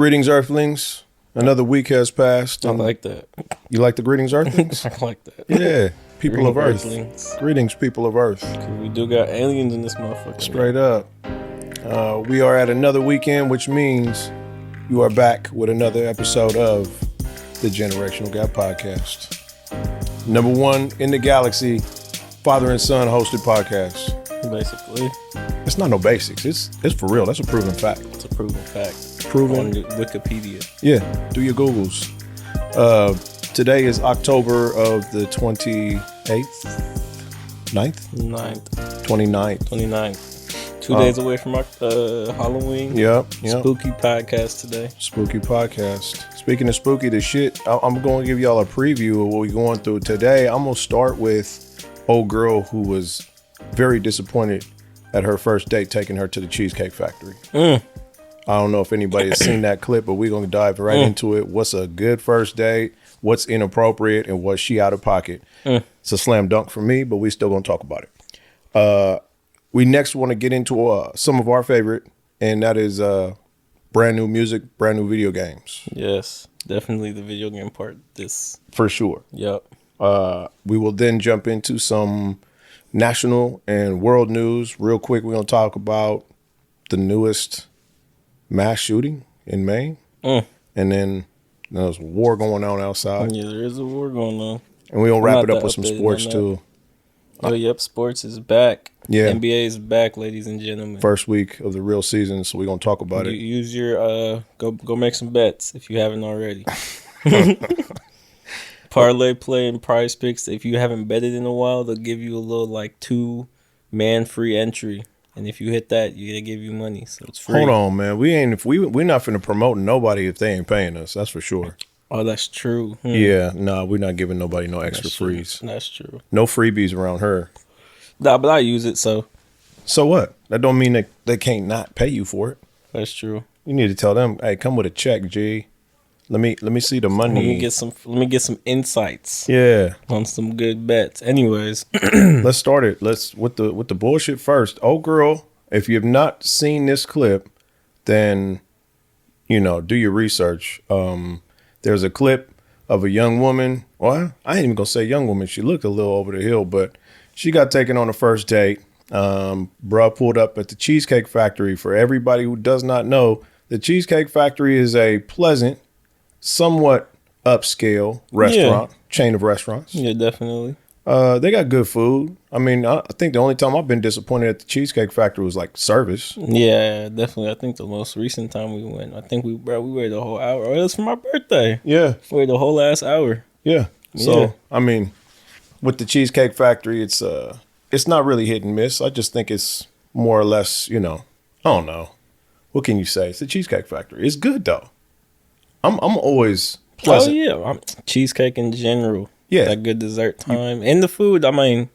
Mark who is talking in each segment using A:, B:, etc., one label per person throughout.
A: Greetings, Earthlings. Another week has passed.
B: I like that.
A: You like the greetings, Earthlings?
B: I like that.
A: Yeah. People of Earth.
B: Earthlings.
A: Greetings, people of Earth.
B: We do got aliens in this motherfucker.
A: Straight up. We are at another weekend, which means you are back with another episode of the Generational Gap Podcast. Number one in the galaxy, father and son hosted podcast.
B: Basically.
A: It's not no basics. It's for real. That's a proven fact.
B: It's a proven fact.
A: Proven.
B: On Wikipedia.
A: Yeah. Do your Googles. Today is October of the 28th? 9th? 29th.
B: 2 days away from our Halloween.
A: Yep.
B: Spooky podcast today.
A: Spooky podcast. Speaking of spooky, the shit, I'm going to give y'all a preview of what we're going through today. I'm going to start with old girl who was very disappointed at her first date taking her to the Cheesecake Factory. I don't know if anybody has seen that clip, but we're going to dive right into it. What's a good first date? What's inappropriate? And what's she out of pocket? It's a slam dunk for me, but we still going to talk about it. We next want to get into some of our favorite, and that is brand new music, brand new video games.
B: Yes, definitely the video game part.
A: For sure.
B: Yep.
A: We will then jump into some national and world news. Real quick, we're going to talk about the newest mass shooting in Maine. And then there's a war going on outside.
B: Yeah, there is a war going on.
A: And we're going to wrap it up with some sports too.
B: Oh, yep, sports is back.
A: Yeah.
B: NBA is back, ladies and gentlemen.
A: First week of the real season, so we're going to talk about it.
B: Use your, go make some bets if you haven't already. Parlay play and prize picks. If you haven't betted in a while, they'll give you a little 2-man free entry. And if you hit that, they give you money. So it's free.
A: Hold on, man. We're not finna promote nobody if they ain't paying us. That's for sure.
B: Oh, that's true.
A: Yeah, we're not giving nobody no extra frees.
B: That's true.
A: No freebies around her.
B: Nah, but I use it, so.
A: So what? That don't mean that they can't not pay you for it.
B: That's true.
A: You need to tell them, hey, come with a check, G. Let me see the money.
B: Let me get some insights.
A: Yeah.
B: On some good bets. Anyways.
A: Let's start it. Let's with the bullshit first. Oh girl, if you have not seen this clip, then do your research. There's a clip of a young woman. Well, I ain't even gonna say young woman. She looked a little over the hill, but she got taken on a first date. Bruh pulled up at the Cheesecake Factory. For everybody who does not know, the Cheesecake Factory is a pleasant, somewhat upscale restaurant, chain of restaurants.
B: Yeah, definitely.
A: They got good food. I mean, I think the only time I've been disappointed at the Cheesecake Factory was service.
B: Yeah, definitely. I think the most recent time we went, I think we waited the whole hour. Oh, it was for my birthday.
A: Yeah.
B: We waited the whole last hour.
A: Yeah. So, yeah. I mean, with the Cheesecake Factory, it's not really hit and miss. I just think it's more or less, I don't know. What can you say? It's the Cheesecake Factory. It's good though. I'm always pleasant.
B: Oh yeah, cheesecake in general.
A: Yeah,
B: that good dessert time and the food. I mean,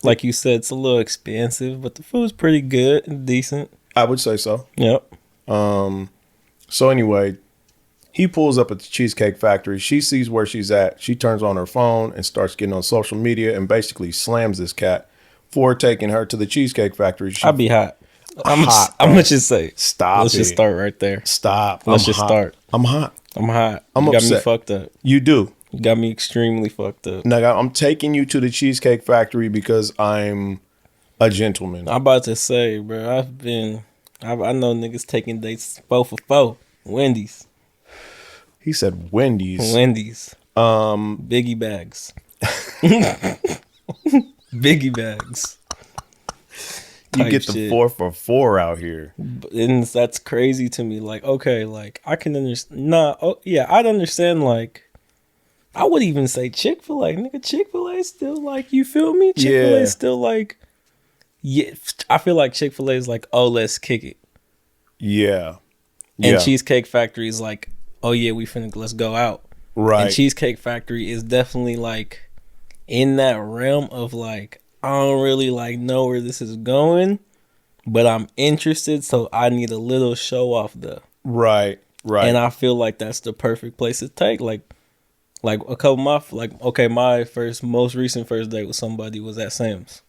B: like you said, it's a little expensive, but the food's pretty good and decent.
A: I would say so.
B: Yep.
A: So anyway, he pulls up at the Cheesecake Factory. She sees where she's at. She turns on her phone and starts getting on social media and basically slams this cat for taking her to the Cheesecake Factory.
B: I'd be hot. I'm gonna just say,
A: stop.
B: Let's just start right there.
A: Stop.
B: Let's just start.
A: I'm hot.
B: I'm hot.
A: I'm
B: upset.
A: Got
B: me fucked up.
A: You do.
B: You got me extremely fucked up.
A: Now, I'm taking you to the Cheesecake Factory because I'm a gentleman.
B: I'm about to say, bro, I know niggas taking dates 4 for 4. Wendy's.
A: He said Wendy's.
B: Wendy's. Biggie bags. Biggie bags.
A: You get the 4 for 4 out here.
B: And that's crazy to me. I can understand. I'd understand, I would even say Chick-fil-A. Nigga, Chick-fil-A still, you feel me? Chick-fil-A still, yeah. I feel like Chick-fil-A is oh, let's kick it.
A: Yeah.
B: And Cheesecake Factory is oh, yeah, let's go out.
A: Right.
B: And Cheesecake Factory is definitely, in that realm of, I don't really, know where this is going, but I'm interested, so I need a little show off, though.
A: Right.
B: And I feel like that's the perfect place to take, a couple of my most recent first date with somebody was at Sam's.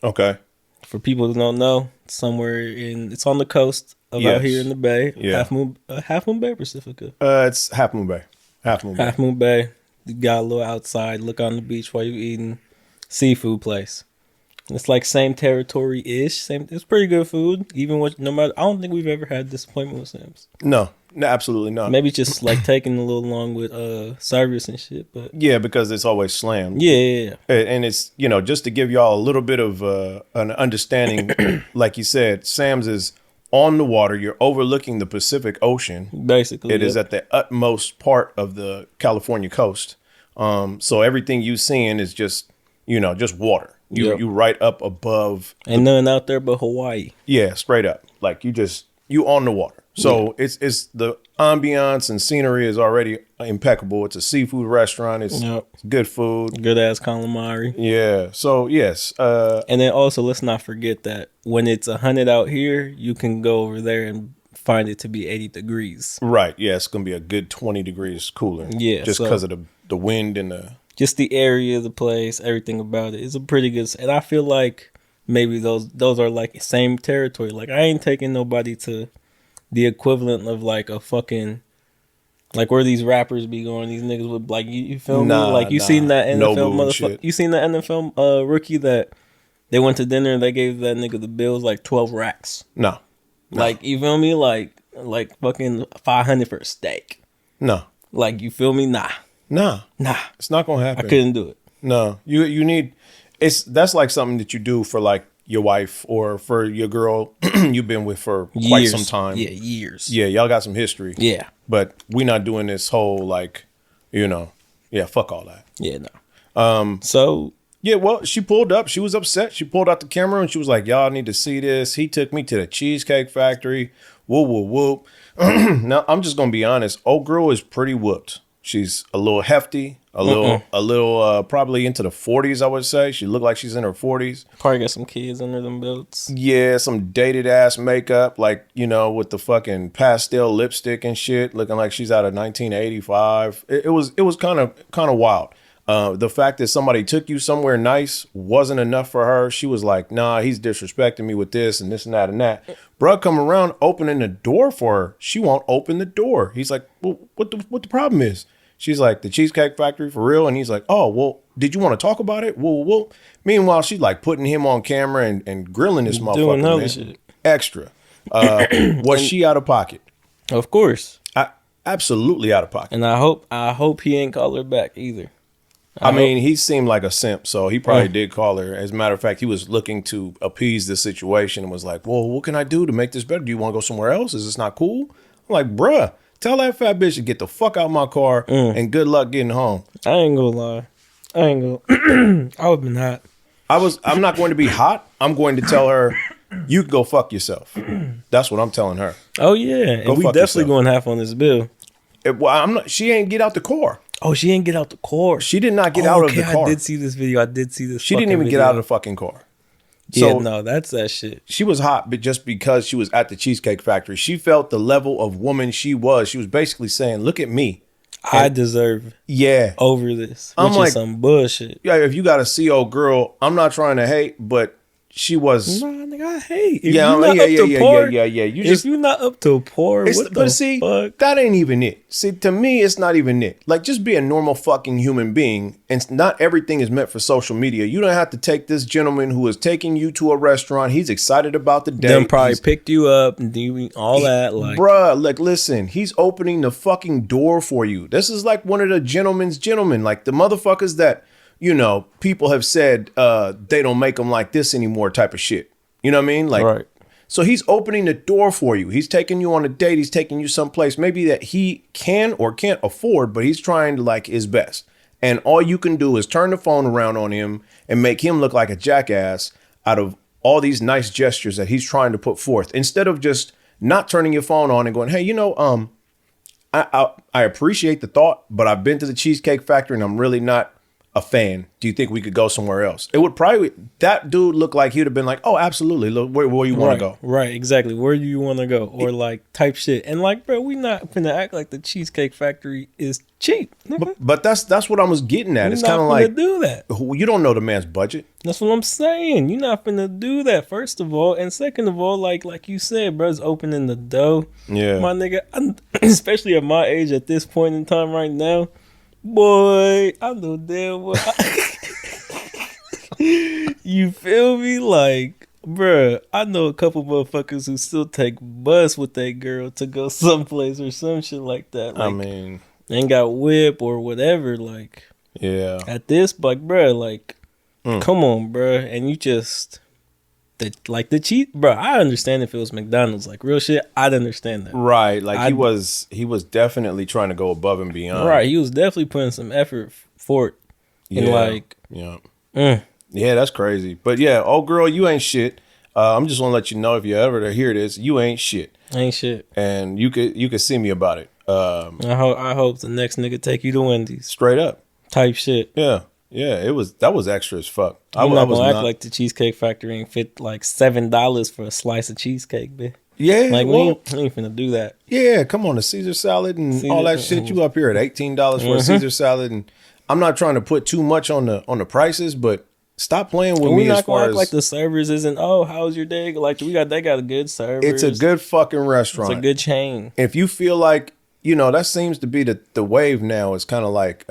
A: Okay.
B: For people who don't know, it's on the coast of
A: Yes.
B: out here in the Bay.
A: Yeah.
B: Half Moon Bay, or Pacifica.
A: It's Half Moon Bay. Half Moon Bay.
B: Half Moon Bay. You got a little outside, look on the beach while you eating. Seafood place. It's like same territory ish. Same. It's pretty good food. Even with no matter. I don't think we've ever had disappointment with Sam's.
A: No, absolutely not.
B: Maybe just like taking a little long with service and shit. But
A: Yeah, because it's always slammed.
B: yeah.
A: And it's, just to give y'all a little bit of an understanding, like you said, Sam's is on the water. You're overlooking the Pacific Ocean.
B: Basically,
A: It is at the utmost part of the California coast. So everything you seeing is just, just water. You right up above.
B: Ain't nothing out there but Hawaii.
A: Yeah, straight up. Like you on the water. So it's the ambiance and scenery is already impeccable. It's a seafood restaurant. It's good food.
B: Good ass calamari.
A: Yeah. So yes.
B: And then also let's not forget that when it's 100 out here, you can go over there and find it to be 80 degrees.
A: Right. Yeah, it's gonna be a good 20 degrees cooler.
B: Yeah.
A: Just because of the wind and
B: just the area of the place, everything about it. It's a pretty good. And I feel like maybe those are like same territory. Like I ain't taking nobody to the equivalent of like a fucking like where these rappers be going. These niggas would like you feel me? Like you seen that NFL motherfucker? You seen that NFL rookie that they went to dinner and they gave that nigga the bills like 12 racks.
A: No.
B: Like you feel me? Like fucking 500 for a steak.
A: No.
B: Like you feel me? Nah.
A: It's not gonna happen.
B: I couldn't do it.
A: No. You need. That's like something that you do for like your wife or for your girl you've been with for quite some time.
B: Yeah, years.
A: Yeah, y'all got some history.
B: Yeah.
A: But we not doing this whole like, fuck all that.
B: Yeah, no. So
A: yeah, well, she pulled up. She was upset. She pulled out the camera and she was like, y'all need to see this. He took me to the Cheesecake Factory. Whoop, whoop, whoop. Now, I'm just going to be honest. Old girl is pretty whooped. She's a little hefty, a little probably into the 40s, I would say. She looked like she's in her 40s.
B: Probably got some kids under them belts.
A: Yeah, some dated ass makeup, like, with the fucking pastel lipstick and shit, looking like she's out of 1985. It was kind of wild. The fact that somebody took you somewhere nice wasn't enough for her. She was like, nah, he's disrespecting me with this and this and that and that. Bruh come around opening the door for her. She won't open the door. He's like, well, what the problem is? She's like, the Cheesecake Factory for real? And he's like, oh, well, did you want to talk about it? Well. Meanwhile, she's like putting him on camera and grilling this motherfucker. Doing other shit. Extra. Was she out of pocket?
B: Of course.
A: Absolutely out of pocket.
B: And I hope he ain't call her back either.
A: I mean, he seemed like a simp, so he probably did call her. As a matter of fact, he was looking to appease the situation and was like, well, what can I do to make this better? Do you want to go somewhere else? Is this not cool? I'm like, bruh, tell that fat bitch to get the fuck out of my car and good luck getting home.
B: I ain't gonna lie. I would have been hot.
A: I'm not going to be hot. I'm going to tell her, you can go fuck yourself. That's what I'm telling her.
B: Oh, yeah. And we definitely going half on this bill.
A: She ain't get out the car.
B: Oh, she didn't get out the car.
A: She did not get out of the car.
B: I did see this video.
A: She didn't even get out of the fucking car.
B: Yeah, so, no, that's that shit.
A: She was hot, but just because she was at the Cheesecake Factory, she felt the level of woman she was. She was basically saying, look at me.
B: I deserve over this. Which is some bullshit.
A: Yeah, if you got a CO girl, I'm not trying to hate, but she was.
B: Nah, nigga, I hate.
A: If yeah.
B: If you're not up to par, fuck?
A: That ain't even it. See, to me, it's not even it. Like, just be a normal fucking human being, and not everything is meant for social media. You don't have to take this gentleman who is taking you to a restaurant. He's excited about the date.
B: Then probably picked you up and doing all that. Like,
A: bruh, like, listen, he's opening the fucking door for you. This is like one of the gentlemen's gentlemen, like the motherfuckers that. People have said they don't make them like this anymore type of shit. You know what I mean? Like,
B: right.
A: So he's opening the door for you. He's taking you on a date. He's taking you someplace maybe that he can or can't afford, but he's trying to like his best. And all you can do is turn the phone around on him and make him look like a jackass out of all these nice gestures that he's trying to put forth. Instead of just not turning your phone on and going, hey, I appreciate the thought, but I've been to the Cheesecake Factory and I'm really not a fan. Do you think we could go somewhere else? It would probably, that dude looked like he would have been like, oh, absolutely. Look, where you want to go?
B: Right, exactly. Where do you want to go? Or like type shit. And like, bro, we not finna act like the Cheesecake Factory is cheap.
A: But that's what I was getting at.
B: You're
A: it's
B: not
A: kind of
B: finna
A: like,
B: do that.
A: You don't know the man's budget.
B: That's what I'm saying. You're not finna do that, first of all. And second of all, like you said, bro's opening the dough. Yeah. My nigga, especially at my age at this point in time right now, boy, I know damn well. You feel me? Like, bruh, I know a couple motherfuckers who still take bus with that girl to go someplace or some shit like that. Like,
A: I mean,
B: ain't got whip or whatever. Like,
A: yeah.
B: At this, like, bruh, like, come on, bruh. And you just, the cheat, bruh, I understand if it was McDonald's. Like, real shit, I'd understand that.
A: Right. Like, he was definitely trying to go above and beyond.
B: Right. He was definitely putting some effort for it. And, like,
A: yeah, that's crazy. But yeah, old girl, you ain't shit. I'm just want to let you know if you ever to hear this, you ain't shit.
B: Ain't shit.
A: And you could see me about it.
B: I hope the next nigga take you to Wendy's.
A: Straight up.
B: Type shit.
A: Yeah. Yeah, that was extra as fuck.
B: I'm not gonna act like the Cheesecake Factory ain't fit like $7 for a slice of cheesecake, bitch.
A: Yeah,
B: like we ain't finna do that.
A: Yeah, come on, the Caesar salad and all that shit. You up here at $18 for a Caesar salad, and I'm not trying to put too much on the prices, but stop playing with me as far as
B: like the servers isn't. Oh, how's your day? Like they got a good servers.
A: It's a good fucking restaurant.
B: It's a good chain.
A: If you feel like that seems to be the wave now. It's kind of like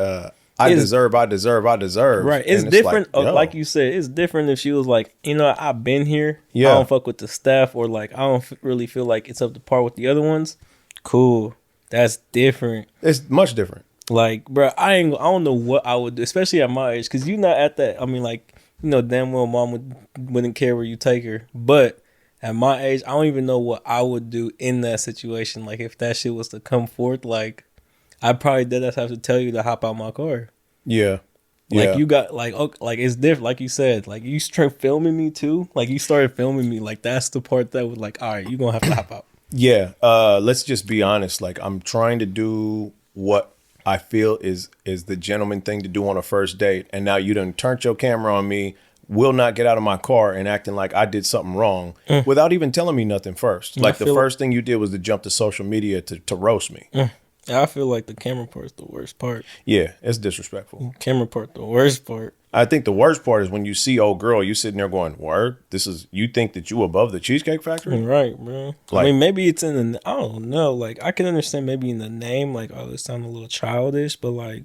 A: I deserve.
B: Right. It's different. Like you said, it's different if she was like, I've been here. Yeah. I don't fuck with the staff, or like I don't really feel like it's up to par with the other ones. Cool. That's different.
A: It's much different.
B: Like, bro, I don't know what I would do, especially at my age, because you're not at that. I mean, like, damn well mom wouldn't care where you take her. But at my age, I don't even know what I would do in that situation. Like, if that shit was to come forth, like, I probably did have to tell you to hop out my car.
A: Yeah.
B: Like, you got, like, okay, like, it's different. Like you said, like, you started filming me, too. Like, you started filming me. Like, that's the part that was like, all right, you're going to have to hop out.
A: Yeah. Let's just be honest. Like, I'm trying to do what I feel is the gentleman thing to do on a first date. And now you done turned your camera on me, will not get out of my car and acting like I did something wrong without even telling me nothing first. Like, the first thing you did was to jump to social media to roast me.
B: I feel like the camera part's the worst part.
A: Yeah, it's disrespectful.
B: Camera part, the worst part.
A: I think the worst part is when you see old girl, you sitting there going, "Word, you think that you above the Cheesecake Factory?"
B: Right, bro. Like, I mean, maybe it's in the, I don't know. Like, I can understand maybe in the name, like, oh, it sounds a little childish, but like,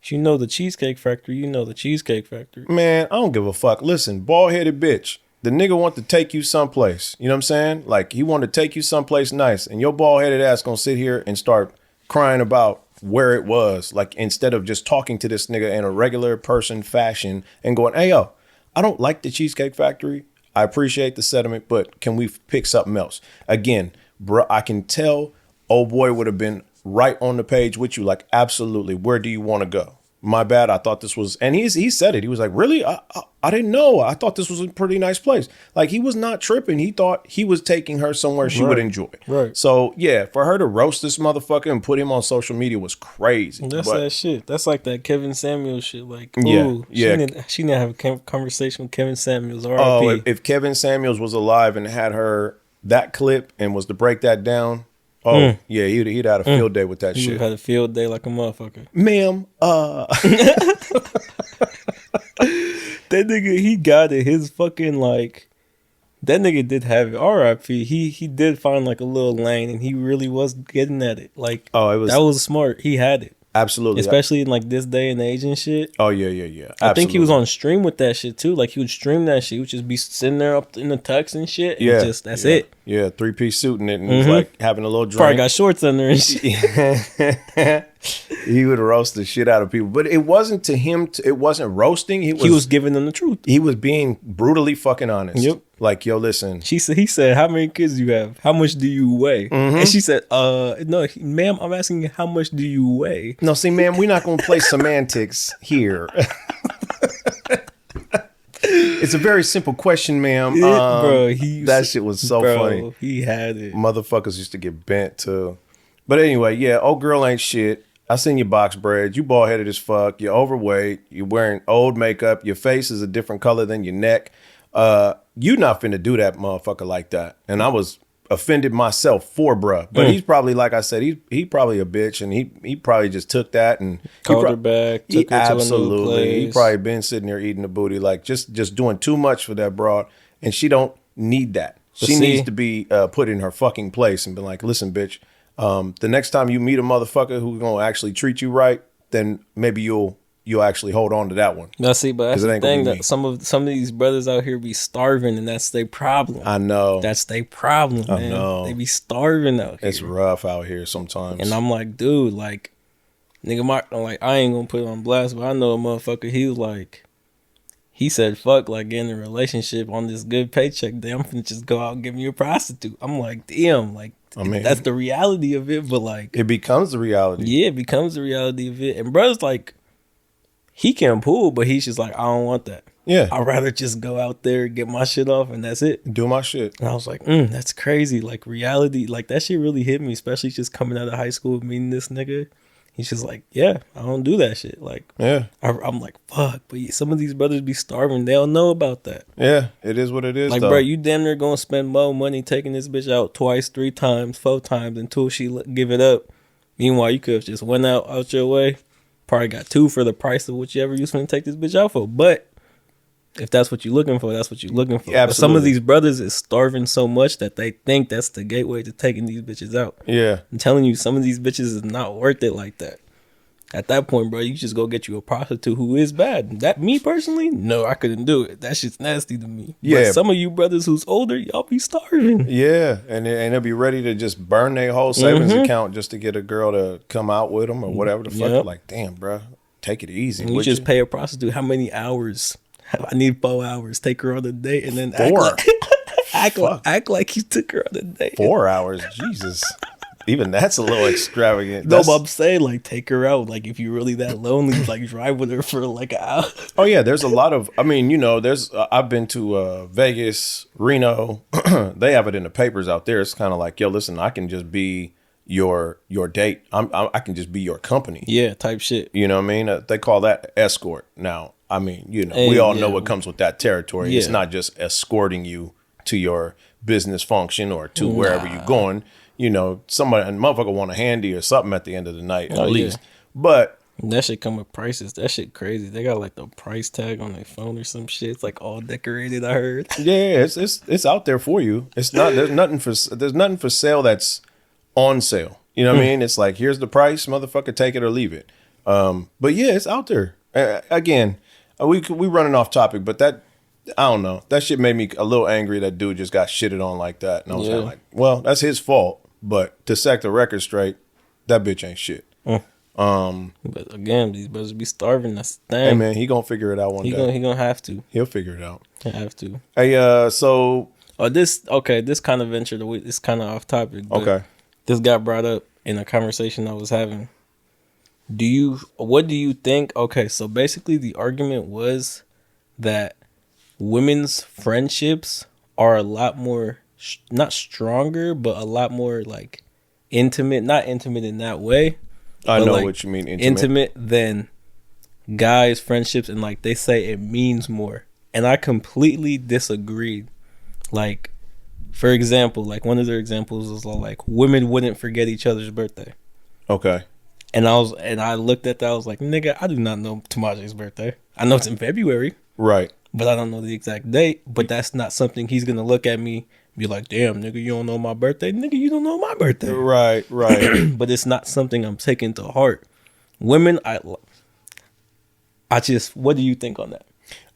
B: if you know the Cheesecake Factory, you know the Cheesecake Factory.
A: Man, I don't give a fuck. Listen, bald-headed bitch. The nigga want to take you someplace. You know what I'm saying? Like, he want to take you someplace nice, and your bald-headed ass gonna sit here and start crying about where it was, like, instead of just talking to this nigga in a regular person fashion and going, hey, yo, I don't like the Cheesecake Factory. I appreciate the sentiment, but can we pick something else? Again, bro, I can tell old boy would have been right on the page with you. Like, absolutely. Where do you want to go? My bad. I thought this was, and he said it. He was like, really? I didn't know. I thought this was a pretty nice place. Like, he was not tripping. He thought he was taking her somewhere she would enjoy.
B: Right.
A: So yeah, for her to roast this motherfucker and put him on social media was crazy.
B: That's that shit. That's like that Kevin Samuels shit. Like, ooh, she need to have a conversation with Kevin Samuels. R.I.P.
A: Oh, if Kevin Samuels was alive and had her that clip and was to break that down. Oh, yeah, he'd had a field day with that shit.
B: He had a field day like a motherfucker.
A: Ma'am,
B: that nigga, he got it. His fucking, like, that nigga did have it. R.I.P. He did find, like, a little lane, and he really was getting at it. Like, that was smart. He had it.
A: Absolutely.
B: Especially in, like, this day and age and shit.
A: Oh, yeah. Absolutely.
B: I think he was on stream with that shit, too. Like, he would stream that shit. He would just be sitting there up in the tux and shit. And that's it.
A: Yeah, 3-piece suit in it, and was like having a little drink.
B: Probably got shorts under and shit.
A: He would roast the shit out of people, but it wasn't to him. It wasn't roasting. He was
B: giving them the truth.
A: He was being brutally fucking honest.
B: Yep.
A: Like, yo, listen.
B: He said, how many kids do you have? How much do you weigh? And she said, no, ma'am, I'm asking you, how much do you weigh?
A: No, see, ma'am, we're not going to play semantics here. It's a very simple question, ma'am. That shit was so funny.
B: He had it.
A: Motherfuckers used to get bent too. But anyway, yeah, old girl ain't shit. I seen your box braids. You bald headed as fuck. You're overweight. You're wearing old makeup. Your face is a different color than your neck. You not finna do that, motherfucker, like that. And I was offended myself for bruh. But he's probably, like I said, he probably a bitch, and he probably just took that and
B: called her back. Took her
A: absolutely.
B: To a new place.
A: He probably been sitting there eating the booty, like just doing too much for that broad, and she don't need that. She needs to be put in her fucking place and be like, listen, bitch. The next time you meet a motherfucker who's gonna actually treat you right, then maybe you'll actually hold on to that one.
B: Now see, but that's the thing that some of these brothers out here be starving, and that's their problem.
A: I know.
B: That's their problem, man. I know. They be starving out here.
A: It's rough out here sometimes.
B: And I'm like, dude, like, nigga, I'm like, I ain't gonna put it on blast, but I know a motherfucker, he was like, he said, fuck, like, getting a relationship on this good paycheck day, I'm finna just go out and get me a prostitute. I'm like, damn, like, I mean, that's the reality of it, but like,
A: it becomes the reality.
B: Yeah, it becomes the reality of it. And bro's like, he can pull, but he's just like, I don't want that.
A: Yeah.
B: I'd rather just go out there, get my shit off, and that's it.
A: Do my shit.
B: And I was like, that's crazy. Like, reality, like, that shit really hit me, especially just coming out of high school, meeting this nigga. He's just like, yeah, I don't do that shit. Like,
A: yeah,
B: I'm like, fuck. But some of these brothers be starving. They don't know about that.
A: Yeah, it is what it is.
B: Like, bro, you damn near gonna spend more money taking this bitch out twice, 3 times, 4 times until she give it up. Meanwhile, you could have just went out your way, probably got 2 for the price of whichever you was gonna take this bitch out for. But if that's what you're looking for, that's what you're looking for. Yeah, but some of these brothers is starving so much that they think that's the gateway to taking these bitches out.
A: Yeah.
B: I'm telling you, some of these bitches is not worth it like that. At that point, bro, you just go get you a prostitute who is bad. That, me personally, no, I couldn't do it. That shit's nasty to me. Yeah. But some of you brothers who's older, y'all be starving.
A: Yeah, and they'll be ready to just burn their whole savings account just to get a girl to come out with them or whatever the fuck. Yep. Like, damn, bro, take it easy.
B: And you just pay a prostitute how many hours? I need 4 hours. Take her on a date and then
A: 4.
B: act like you took her on a date.
A: 4 hours, Jesus. Even that's a little extravagant.
B: No, but I'm saying, like, take her out. Like, if you're really that lonely, like, drive with her for like an hour.
A: Oh yeah, there's a lot of. I mean, you know, there's. I've been to Vegas, Reno. They have it in the papers out there. It's kind of like, yo, listen, I can just be your date. I can just be your company.
B: Yeah, type shit.
A: You know what I mean? They call that escort. Now, I mean, you know, we all know what comes with that territory. Yeah. It's not just escorting you to your business function or to wherever you're going. You know, a motherfucker want a handy or something at the end of the night, at least. But
B: that shit come with prices. That shit crazy. They got like the price tag on their phone or some shit. It's like all decorated, I heard.
A: Yeah, it's out there for you. It's not. There's nothing for sale that's on sale. You know what I mean? It's like, here's the price, motherfucker, take it or leave it. But yeah, it's out there. Again, we running off topic, but that. I don't know. That shit made me a little angry. That dude just got shitted on like that. And I was like, well, that's his fault. But to set the record straight, that bitch ain't shit.
B: But again, these brothers be starving. That's the thing.
A: Hey man, he gonna figure it out one day.
B: He gonna have to.
A: He'll figure it out.
B: He have to.
A: Hey, so
B: this kind of venture the way. It's kind of off topic. But
A: okay.
B: This got brought up in a conversation I was having. What do you think? Okay, so basically the argument was that women's friendships are a lot more not stronger, but a lot more like intimate. Not intimate in that way.
A: I know like what you mean.
B: Intimate than guys' friendships, and like they say it means more. And I completely disagreed. Like, for example, like one of their examples was like women wouldn't forget each other's birthday.
A: Okay.
B: And I looked at that. I was like, nigga, I do not know Tamaje's birthday. I know it's in February.
A: Right.
B: But I don't know the exact date. But that's not something he's gonna look at me and be like, damn, nigga, you don't know my birthday? Nigga, you don't know my birthday.
A: Right.
B: But it's not something I'm taking to heart. Women, what do you think on that?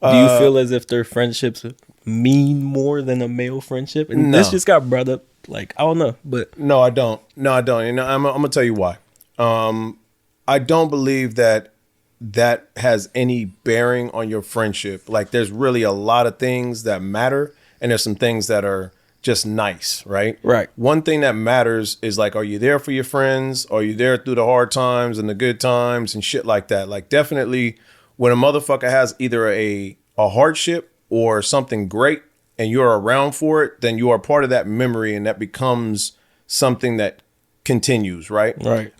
B: Do you feel as if their friendships mean more than a male friendship? And this just got brought up. Like, I don't know, but
A: no, I don't. And I'm gonna tell you why. I don't believe that has any bearing on your friendship. Like, there's really a lot of things that matter, and there's some things that are just nice, right?
B: Right.
A: One thing that matters is, like, are you there for your friends? Are you there through the hard times and the good times and shit like that? Like, definitely when a motherfucker has either a hardship or something great and you're around for it, then you are part of that memory, and that becomes something that continues, right?
B: Right.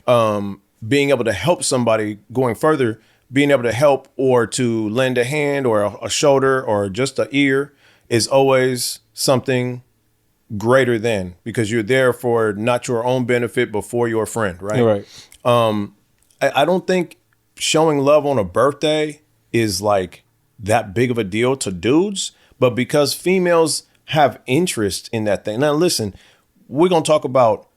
A: being able to help somebody going further, being able to help or to lend a hand or a shoulder or just an ear is always something greater than, because you're there for not your own benefit, but for your friend, right?
B: Right.
A: I don't think showing love on a birthday is like that big of a deal to dudes, but because females have interest in that thing. Now, listen, we're going to talk about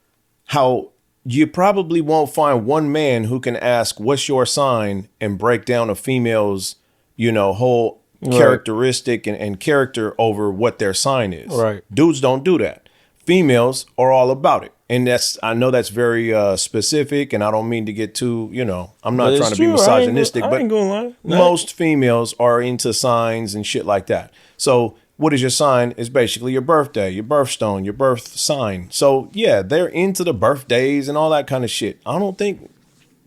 A: how you probably won't find one man who can ask, what's your sign, and break down a female's, whole characteristic and character over what their sign is.
B: Right.
A: Dudes don't do that. Females are all about it. And I know that's very specific, and I don't mean to get too, I'm not trying to be misogynistic, but most females are into signs and shit like that. So what is your sign? Is basically your birthday, your birthstone, your birth sign. So yeah, they're into the birthdays and all that kind of shit. I don't think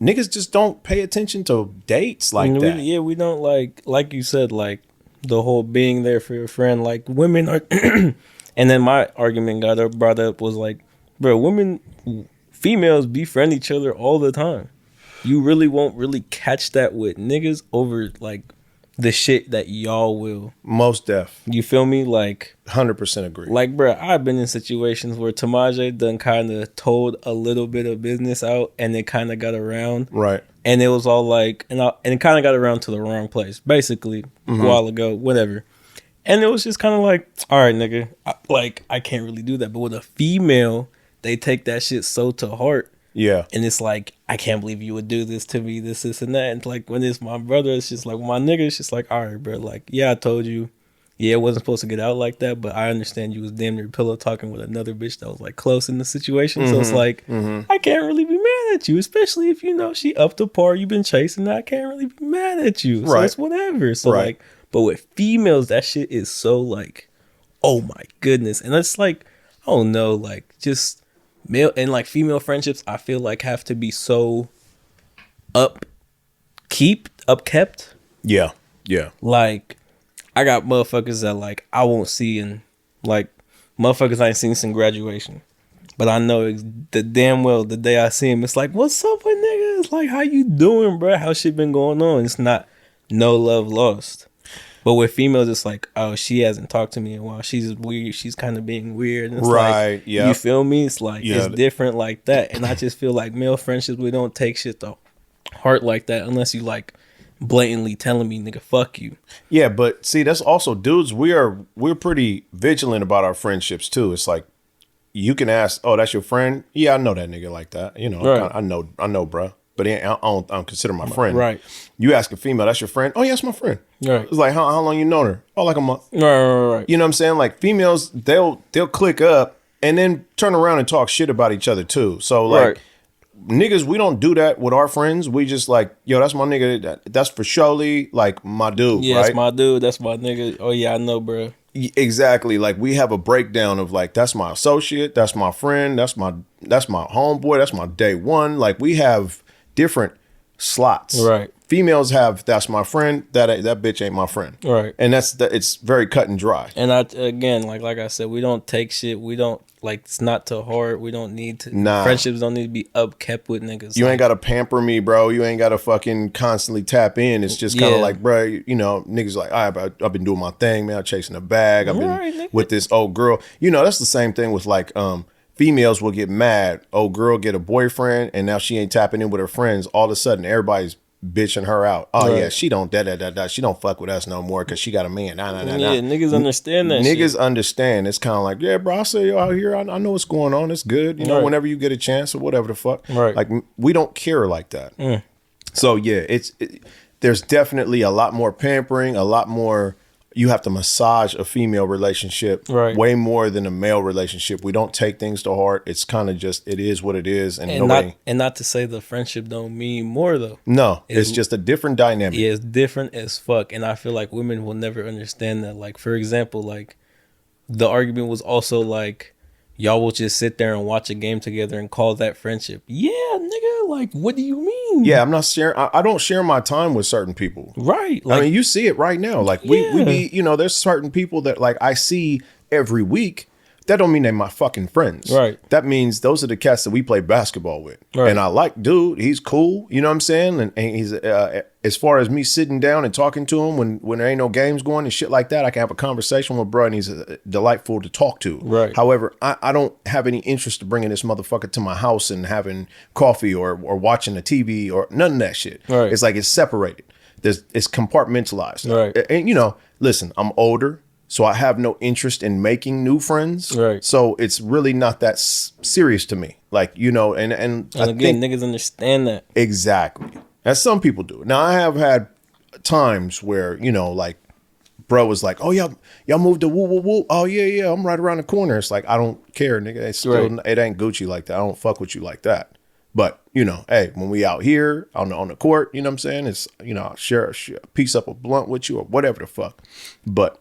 A: niggas just don't pay attention to dates like that.
B: We don't like you said, like the whole being there for your friend. Like women are, and then my argument brought up was like, bro, females befriend each other all the time. You really won't really catch that with niggas over like the shit that y'all will.
A: Most def.
B: You feel me? Like
A: 100% agree.
B: Like, bro, I've been in situations where Tamaje done kind of told a little bit of business out, and it kind of got around.
A: Right.
B: And it was all like, and it kind of got around to the wrong place, basically, a while ago, whatever. And it was just kind of like, all right, nigga, I can't really do that. But with a female, they take that shit so to heart.
A: Yeah.
B: And it's like, I can't believe you would do this to me, this, and that. And like, when it's my brother, it's just like, my nigga, it's just like, all right, bro, like, yeah, I told you. Yeah, it wasn't supposed to get out like that, but I understand you was damn near pillow talking with another bitch that was like close in the situation. So it's like, I can't really be mad at you, especially if she up to par, you've been chasing that. I can't really be mad at you. So it's whatever. So like, but with females, that shit is so like, oh my goodness. And it's like, I don't know, like just male and like female friendships, I feel like have to be so upkept.
A: Yeah. Yeah.
B: Like, I got motherfuckers that like I won't see in like motherfuckers I ain't seen since graduation, but I know the damn well the day I see him, it's like, what's up with niggas? Like, how you doing, bro? How shit been going on? It's not no love lost. But with females, it's like, oh, she hasn't talked to me in a while. She's weird. She's kind of being weird. And it's like,
A: yeah.
B: You feel me? It's like it's different like that. And I just feel like male friendships, we don't take shit to heart like that unless you like blatantly telling me, nigga, fuck you.
A: Yeah, but see, that's also dudes. We're pretty vigilant about our friendships too. It's like you can ask, oh, that's your friend? Yeah, I know that nigga like that. I know, bro. But I don't consider my friend.
B: Right.
A: You ask a female, that's your friend? Oh, yeah, that's my friend.
B: Right.
A: It's like, how long you known her? Oh, like a month.
B: Right.
A: You know what I'm saying? Like females, they'll click up and then turn around and talk shit about each other too. So like. Niggas, we don't do that with our friends. We just like, yo, that's my nigga. That's for surely like my dude.
B: Yeah,
A: right?
B: That's my dude. That's my nigga. Oh yeah, I know, bro.
A: Exactly. Like we have a breakdown of like, that's my associate. That's my friend. That's my homeboy. That's my day one. Like we have different slots.
B: Right.
A: Females have, that's my friend. That bitch ain't my friend.
B: Right.
A: And it's very cut and dry.
B: And like I said, we don't take shit. We don't like, it's not too hard. We don't need to.
A: Nah.
B: Friendships don't need to be upkept with niggas.
A: You ain't got to pamper me, bro. You ain't got to fucking constantly tap in. It's just kind of like, bro, niggas like, all right, I've been doing my thing, man. I'm chasing a bag. I've been with this old girl. That's the same thing with like, females will get mad. Old girl get a boyfriend and now she ain't tapping in with her friends. All of a sudden, everybody's bitching her out. Oh yeah, she don't she don't fuck with us no more because she got a man. Nah.
B: Yeah, niggas understand that.
A: Niggas understand. It's kind of like, yeah, bro, I say you out here. I know what's going on. It's good. Whenever you get a chance or whatever the fuck.
B: Right.
A: Like we don't care like that. So yeah, there's definitely a lot more pampering, a lot more. You have to massage a female relationship way more than a male relationship. We don't take things to heart. It's kind of just, it is what it is. And
B: not to say the friendship don't mean more though.
A: No, it's just a different dynamic.
B: Yeah, it's different as fuck. And I feel like women will never understand that. Like, for example, like the argument was also like, y'all will just sit there and watch a game together and call that friendship. Yeah, nigga, like, what do you mean?
A: Yeah, I'm not sharing. I don't share my time with certain people.
B: Right. Like,
A: I mean, you see it right now. Like we be, there's certain people that like I see every week, that don't mean they're my fucking friends.
B: Right.
A: That means those are the cats that we play basketball with.
B: Right.
A: And I like, dude, he's cool. You know what I'm saying? And he's, as far as me sitting down and talking to him when there ain't no games going and shit like that, I can have a conversation with bro and he's delightful to talk to.
B: Right.
A: However, I don't have any interest in bringing this motherfucker to my house and having coffee or watching a TV or none of that shit.
B: Right.
A: It's like it's separated. It's compartmentalized.
B: Right.
A: And, you know, listen, I'm older. So I have no interest in making new friends.
B: Right.
A: So it's really not that serious to me. Like, you know, and
B: again, niggas understand that.
A: Exactly. As some people do. Now, I have had times where, you know, like, bro was like, oh, y'all moved to woo, woo, woo. Oh, yeah, I'm right around the corner. It's like, I don't care, nigga. It's still, right. It ain't Gucci like that. I don't fuck with you like that. But, you know, hey, when we out here on the court, you know what I'm saying? It's, you know, I'll share a piece up a blunt with you or whatever the fuck. But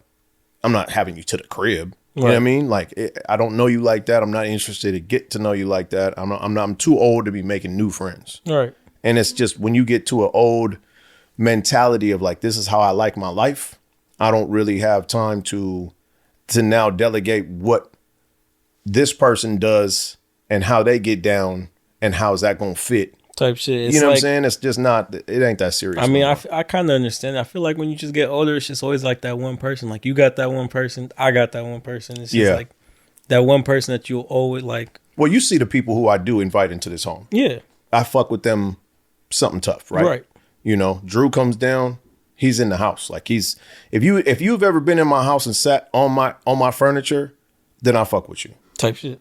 A: I'm not having you to the crib. You know what I mean? Like, I don't know you like that. I'm not interested to get to know you like that. I'm too old to be making new friends.
B: Right.
A: And it's just when you get to an old mentality of like, this is how I like my life, I don't really have time to now delegate what this person does and how they get down and how is that going to fit.
B: Type shit. It's
A: you know
B: like,
A: what I'm saying? It's just not, it ain't that serious.
B: I mean, I kind of understand. I feel like when you just get older, it's just always like that one person. Like you got that one person, I got that one person. It's just like that one person that you'll always like.
A: Well, you see the people who I do invite into this home. Yeah. I fuck with them something tough, right? Right. You know, Drew comes down, he's in the house. Like if you've ever been in my house and sat on my furniture, then I fuck with you.
B: Type shit.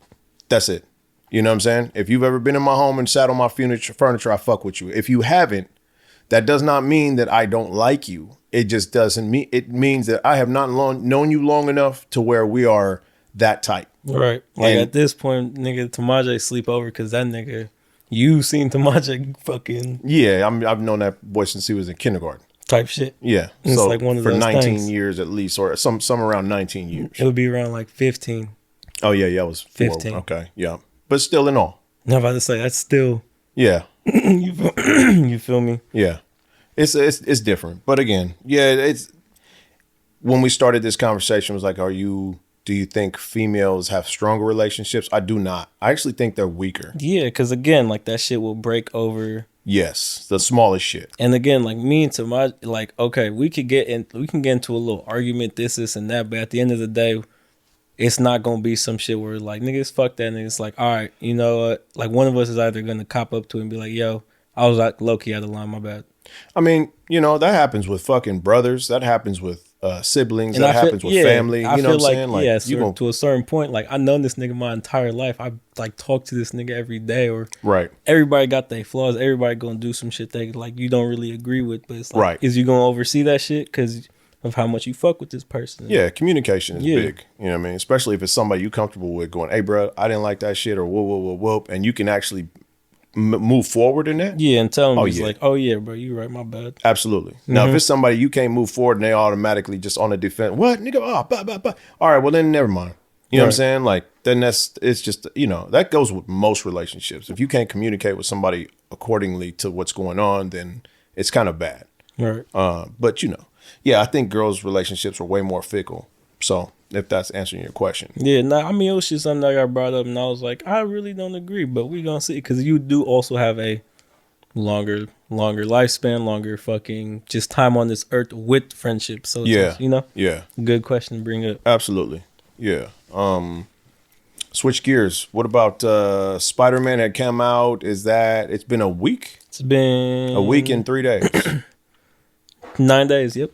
A: That's it. You know what I'm saying? If you've ever been in my home and sat on my furniture, I fuck with you. If you haven't, that does not mean that I don't like you. It just doesn't mean, it means that I have not known you long enough to where we are that tight.
B: Right. Like at this point, nigga, Tamaje sleep over because that nigga, you seen Tamaje fucking.
A: Yeah, I've known that boy since he was in kindergarten.
B: Type shit.
A: Yeah.
B: It's so like one of
A: for
B: those
A: 19
B: things.
A: years at least, or some around 19 years.
B: It would be around like 15.
A: Oh, yeah, I was
B: 15.
A: Okay, yeah. But still in all.
B: I'm about to say, that's still.
A: Yeah.
B: You feel me?
A: Yeah. It's different. But again, yeah, it's when we started this conversation, it was like, do you think females have stronger relationships? I do not. I actually think they're weaker.
B: Yeah, because again, like that shit will break over.
A: Yes, the smallest shit.
B: And again, like me and Tamaje, like, okay, we can get into a little argument, this and that, but at the end of the day, it's not gonna be some shit where like niggas fuck that nigga. It's like, all right, you know what? Like one of us is either gonna cop up to it and be like, yo, I was like low key out of line, my bad.
A: I mean, you know, that happens with fucking brothers. That happens with siblings. And that happens with family. You know what I'm saying? Like,
B: yeah, to a certain point, like I known this nigga my entire life. I like talk to this nigga every day. Or right. Everybody got their flaws. Everybody gonna do some shit that like you don't really agree with. But it's like, right. Is you gonna oversee that shit? Because of how much you fuck with this person.
A: Yeah, communication is big. You know what I mean? Especially if it's somebody you comfortable with going, hey, bro, I didn't like that shit or whoop. And you can actually move forward in that.
B: Yeah, and tell them like, oh, yeah, bro, you right, my bad.
A: Absolutely. Now, if it's somebody you can't move forward and they automatically just on the defense, what, nigga? Oh, bah. All right, well, then never mind. You know what I'm saying? Like, then it's just, you know, that goes with most relationships. If you can't communicate with somebody accordingly to what's going on, then it's kind of bad. Right. But, you know. Yeah, I think girls' relationships are way more fickle. So, if that's answering your question.
B: Yeah, I mean, it was just something I got brought up, and I was like, I really don't agree, but we gonna see. Because you do also have a longer lifespan, longer fucking just time on this earth with friendship. So, yeah, you know? Yeah. Good question to bring up.
A: Absolutely. Yeah. Switch gears. What about Spiderman had come out? It's been a week?
B: It's been
A: a week and 3 days.
B: 9 days, yep.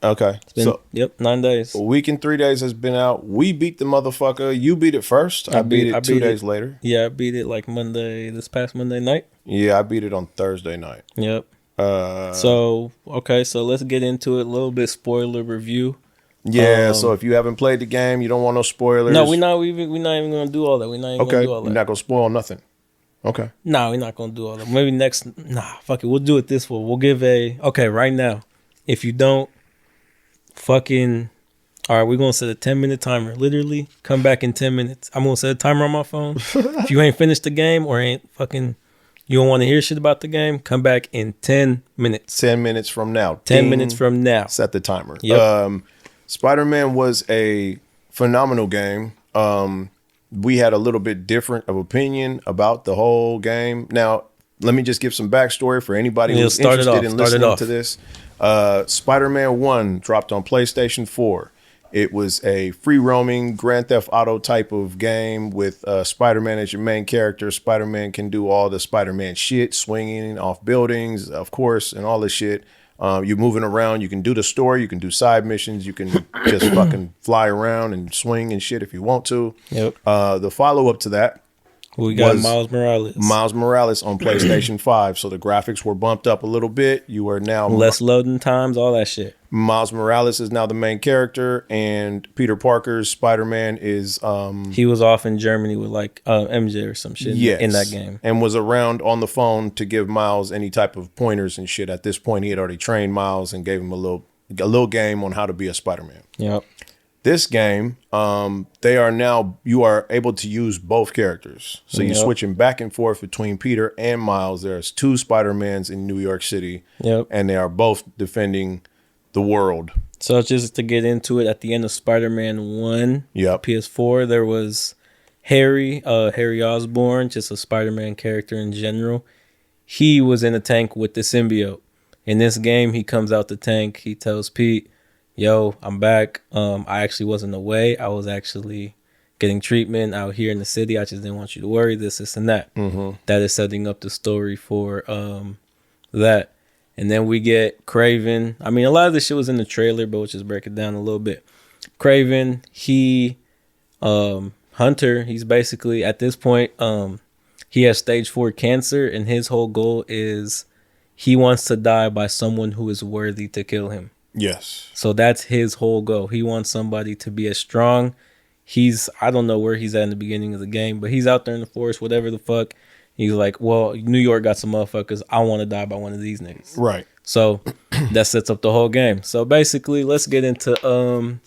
A: Okay.
B: So 9 days.
A: A week and 3 days has been out. We beat the motherfucker. You beat it first. I beat it 2 days later.
B: Yeah, I beat it like this past Monday night.
A: Yeah, I beat it on Thursday night.
B: Yep. So let's get into it. A little bit spoiler review.
A: Yeah, so if you haven't played the game, you don't want no spoilers.
B: No, we're not even gonna do all that. We're not even gonna do all that.
A: You're not gonna spoil nothing. Okay.
B: No, we're not gonna do all that. Maybe fuck it. We'll do it this way. We'll give right now. If you don't fucking, all right, we're going to set a 10-minute timer. Literally, come back in 10 minutes. I'm going to set a timer on my phone. If you ain't finished the game or you don't want to hear shit about the game, come back in 10 minutes.
A: 10 minutes from now.
B: 10 minutes from now.
A: Set the timer. Yep. Spider-Man was a phenomenal game. We had a little bit different of opinion about the whole game. Now, let me just give some backstory for anybody who's interested in listening to this. Spider-Man 1 dropped on PlayStation 4. It was a free roaming Grand Theft Auto type of game with Spider-Man as your main character. Spider-Man can do all the Spider-Man shit, swinging off buildings, of course, and all this shit. You're moving around. You can do the story. You can do side missions. You can just fucking fly around and swing and shit if you want to.
B: Yep.
A: The follow-up to that
B: we got Miles Morales.
A: Miles Morales on PlayStation 5. So the graphics were bumped up a little bit. You are now...
B: less loading times, all that shit.
A: Miles Morales is now the main character, and Peter Parker's Spider-Man is...
B: he was off in Germany with like MJ or some shit in that game.
A: And was around on the phone to give Miles any type of pointers and shit. At this point, he had already trained Miles and gave him a little game on how to be a Spider-Man.
B: Yep.
A: This game, you are able to use both characters. So you're switching back and forth between Peter and Miles. There's 2 Spider-Mans in New York City.
B: Yep.
A: And they are both defending the world.
B: So just to get into it, at the end of Spider-Man 1, PS4, there was Harry Osborn, just a Spider-Man character in general. He was in a tank with the symbiote. In this game, he comes out the tank. He tells Pete, yo, I'm back. I actually wasn't away. I was actually getting treatment out here in the city. I just didn't want you to worry, this, and that. Mm-hmm. That is setting up the story for that. And then we get Craven. I mean, a lot of this shit was in the trailer, but we'll just break it down a little bit. Craven, Hunter, he's basically, at this point, he has stage 4 cancer, and his whole goal is he wants to die by someone who is worthy to kill him.
A: Yes.
B: So that's his whole goal. He wants somebody to be as strong. I don't know where he's at in the beginning of the game, but he's out there in the forest, whatever the fuck. He's like, well, New York got some motherfuckers. I want to die by one of these niggas.
A: Right.
B: So that sets up the whole game. So basically, let's get into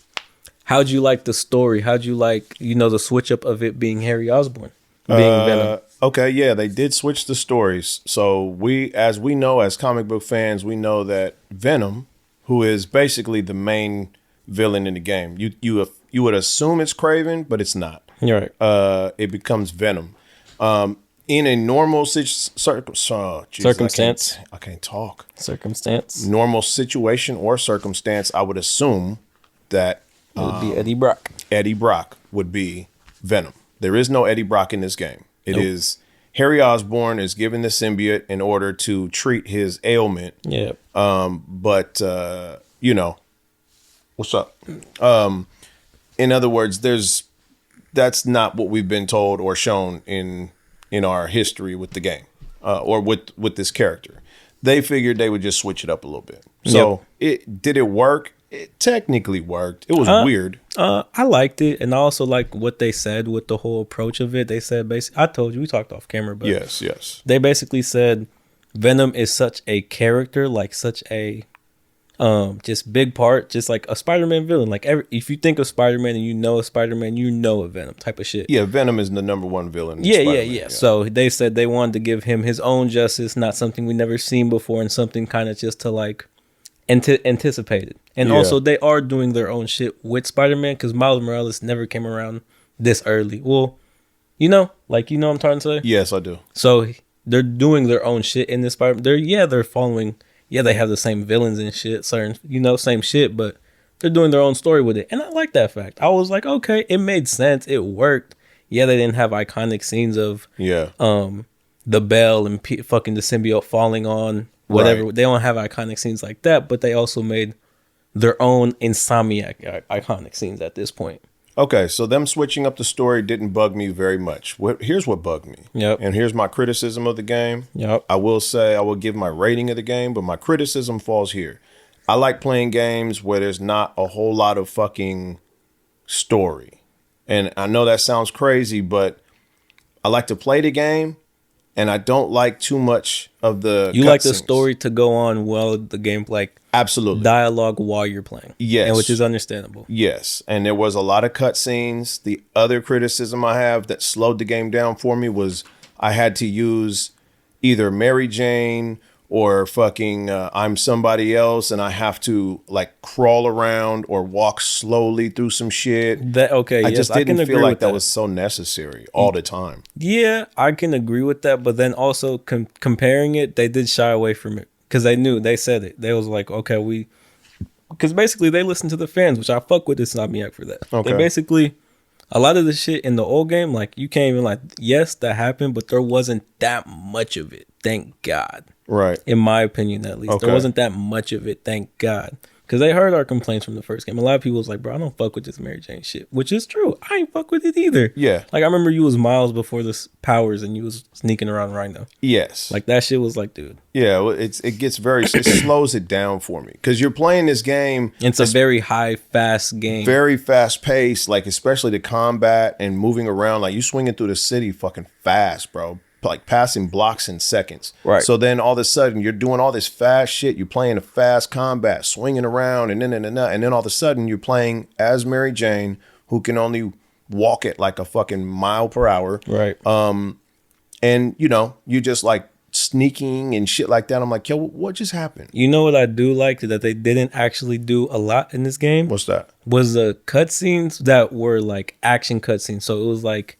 B: how'd you like the story? How'd you like, the switch up of it being Harry Osborn, being Venom?
A: Okay, yeah, they did switch the stories. So as we know, as comic book fans, we know that Venom, who is basically the main villain in the game. You would assume it's Craven, but it's not.
B: You're right.
A: It becomes Venom. In a normal circumstance, I can't talk.
B: Circumstance.
A: Normal situation or circumstance, I would assume that
B: it would be Eddie Brock.
A: Eddie Brock would be Venom. There is no Eddie Brock in this game. It is Harry Osborn is given the symbiote in order to treat his ailment.
B: Yeah.
A: But what's up? In other words, that's not what we've been told or shown in our history with the game, or with this character. They figured they would just switch it up a little bit. So did it work? It technically worked. It was weird.
B: I liked it, and I also like what they said with the whole approach of it. They said basically, I told you, we talked off camera, but
A: yes.
B: They basically said Venom is such a character, like such a just big part, just like a Spider-Man villain. Like if you think of Spider-Man and you know a Spider-Man, you know a Venom type of shit.
A: Yeah, Venom is the number one villain.
B: Yeah. So they said they wanted to give him his own justice, not something we never seen before, and something kind of just to like anticipated. And also they are doing their own shit with Spider-Man, because Miles Morales never came around this early. Well, what I'm trying to say?
A: Yes, I do.
B: So they're doing their own shit in this Spider-Man. They're following. Yeah, they have the same villains and shit, same shit, but they're doing their own story with it. And I like that fact. I was like, okay, it made sense. It worked. Yeah, they didn't have iconic scenes of the bell and fucking the symbiote falling on whatever. Right. They don't have iconic scenes like that, but they also made their own Insomniac iconic scenes at this point.
A: Okay, so them switching up the story didn't bug me very much. Here's what bugged me.
B: Yep.
A: And here's my criticism of the game.
B: Yep.
A: I will say I will give my rating of the game, but my criticism falls here. I like playing games where there's not a whole lot of fucking story. And I know that sounds crazy, but I like to play the game, and I don't like too much of the
B: You like the story to go on while the game, like
A: absolutely
B: dialogue while you're playing.
A: Yes.
B: And which is understandable.
A: Yes. And there was a lot of cutscenes. The other criticism I have that slowed the game down for me was I had to use either Mary Jane or fucking I'm somebody else and I have to like crawl around or walk slowly through some shit. I just didn't feel like that was so necessary all the time.
B: Yeah, I can agree with that, but then also comparing it, they did shy away from it because they said it. They was like, okay, because basically they listen to the fans, which I fuck with Insomniac for that.
A: Okay.
B: They basically, a lot of the shit in the old game, like you can't even like, yes, that happened, but there wasn't that much of it. Thank God.
A: Right.
B: In my opinion, at least.
A: Okay.
B: There wasn't that much of it, thank God. Because they heard our complaints from the first game. A lot of people was like, bro, I don't fuck with this Mary Jane shit. Which is true. I ain't fuck with it either.
A: Yeah.
B: Like, I remember you was miles before this powers and you was sneaking around Rhino.
A: Yes.
B: Like, that shit was like, dude.
A: Yeah, well, it slows it down for me. Because you're playing this game.
B: It's a very high, fast game.
A: Very fast paced, like especially the combat and moving around. Like you swinging through the city fucking fast, bro. Like passing blocks in seconds.
B: Right.
A: So then all of a sudden you're doing all this fast shit. You're playing a fast combat, swinging around, and then all of a sudden you're playing as Mary Jane, who can only walk at like a fucking mile per hour.
B: Right.
A: And you just like sneaking and shit like that. I'm like, yo, what just happened?
B: You know what I do like that they didn't actually do a lot in this game?
A: What's that?
B: Was the cutscenes that were like action cutscenes. So it was like,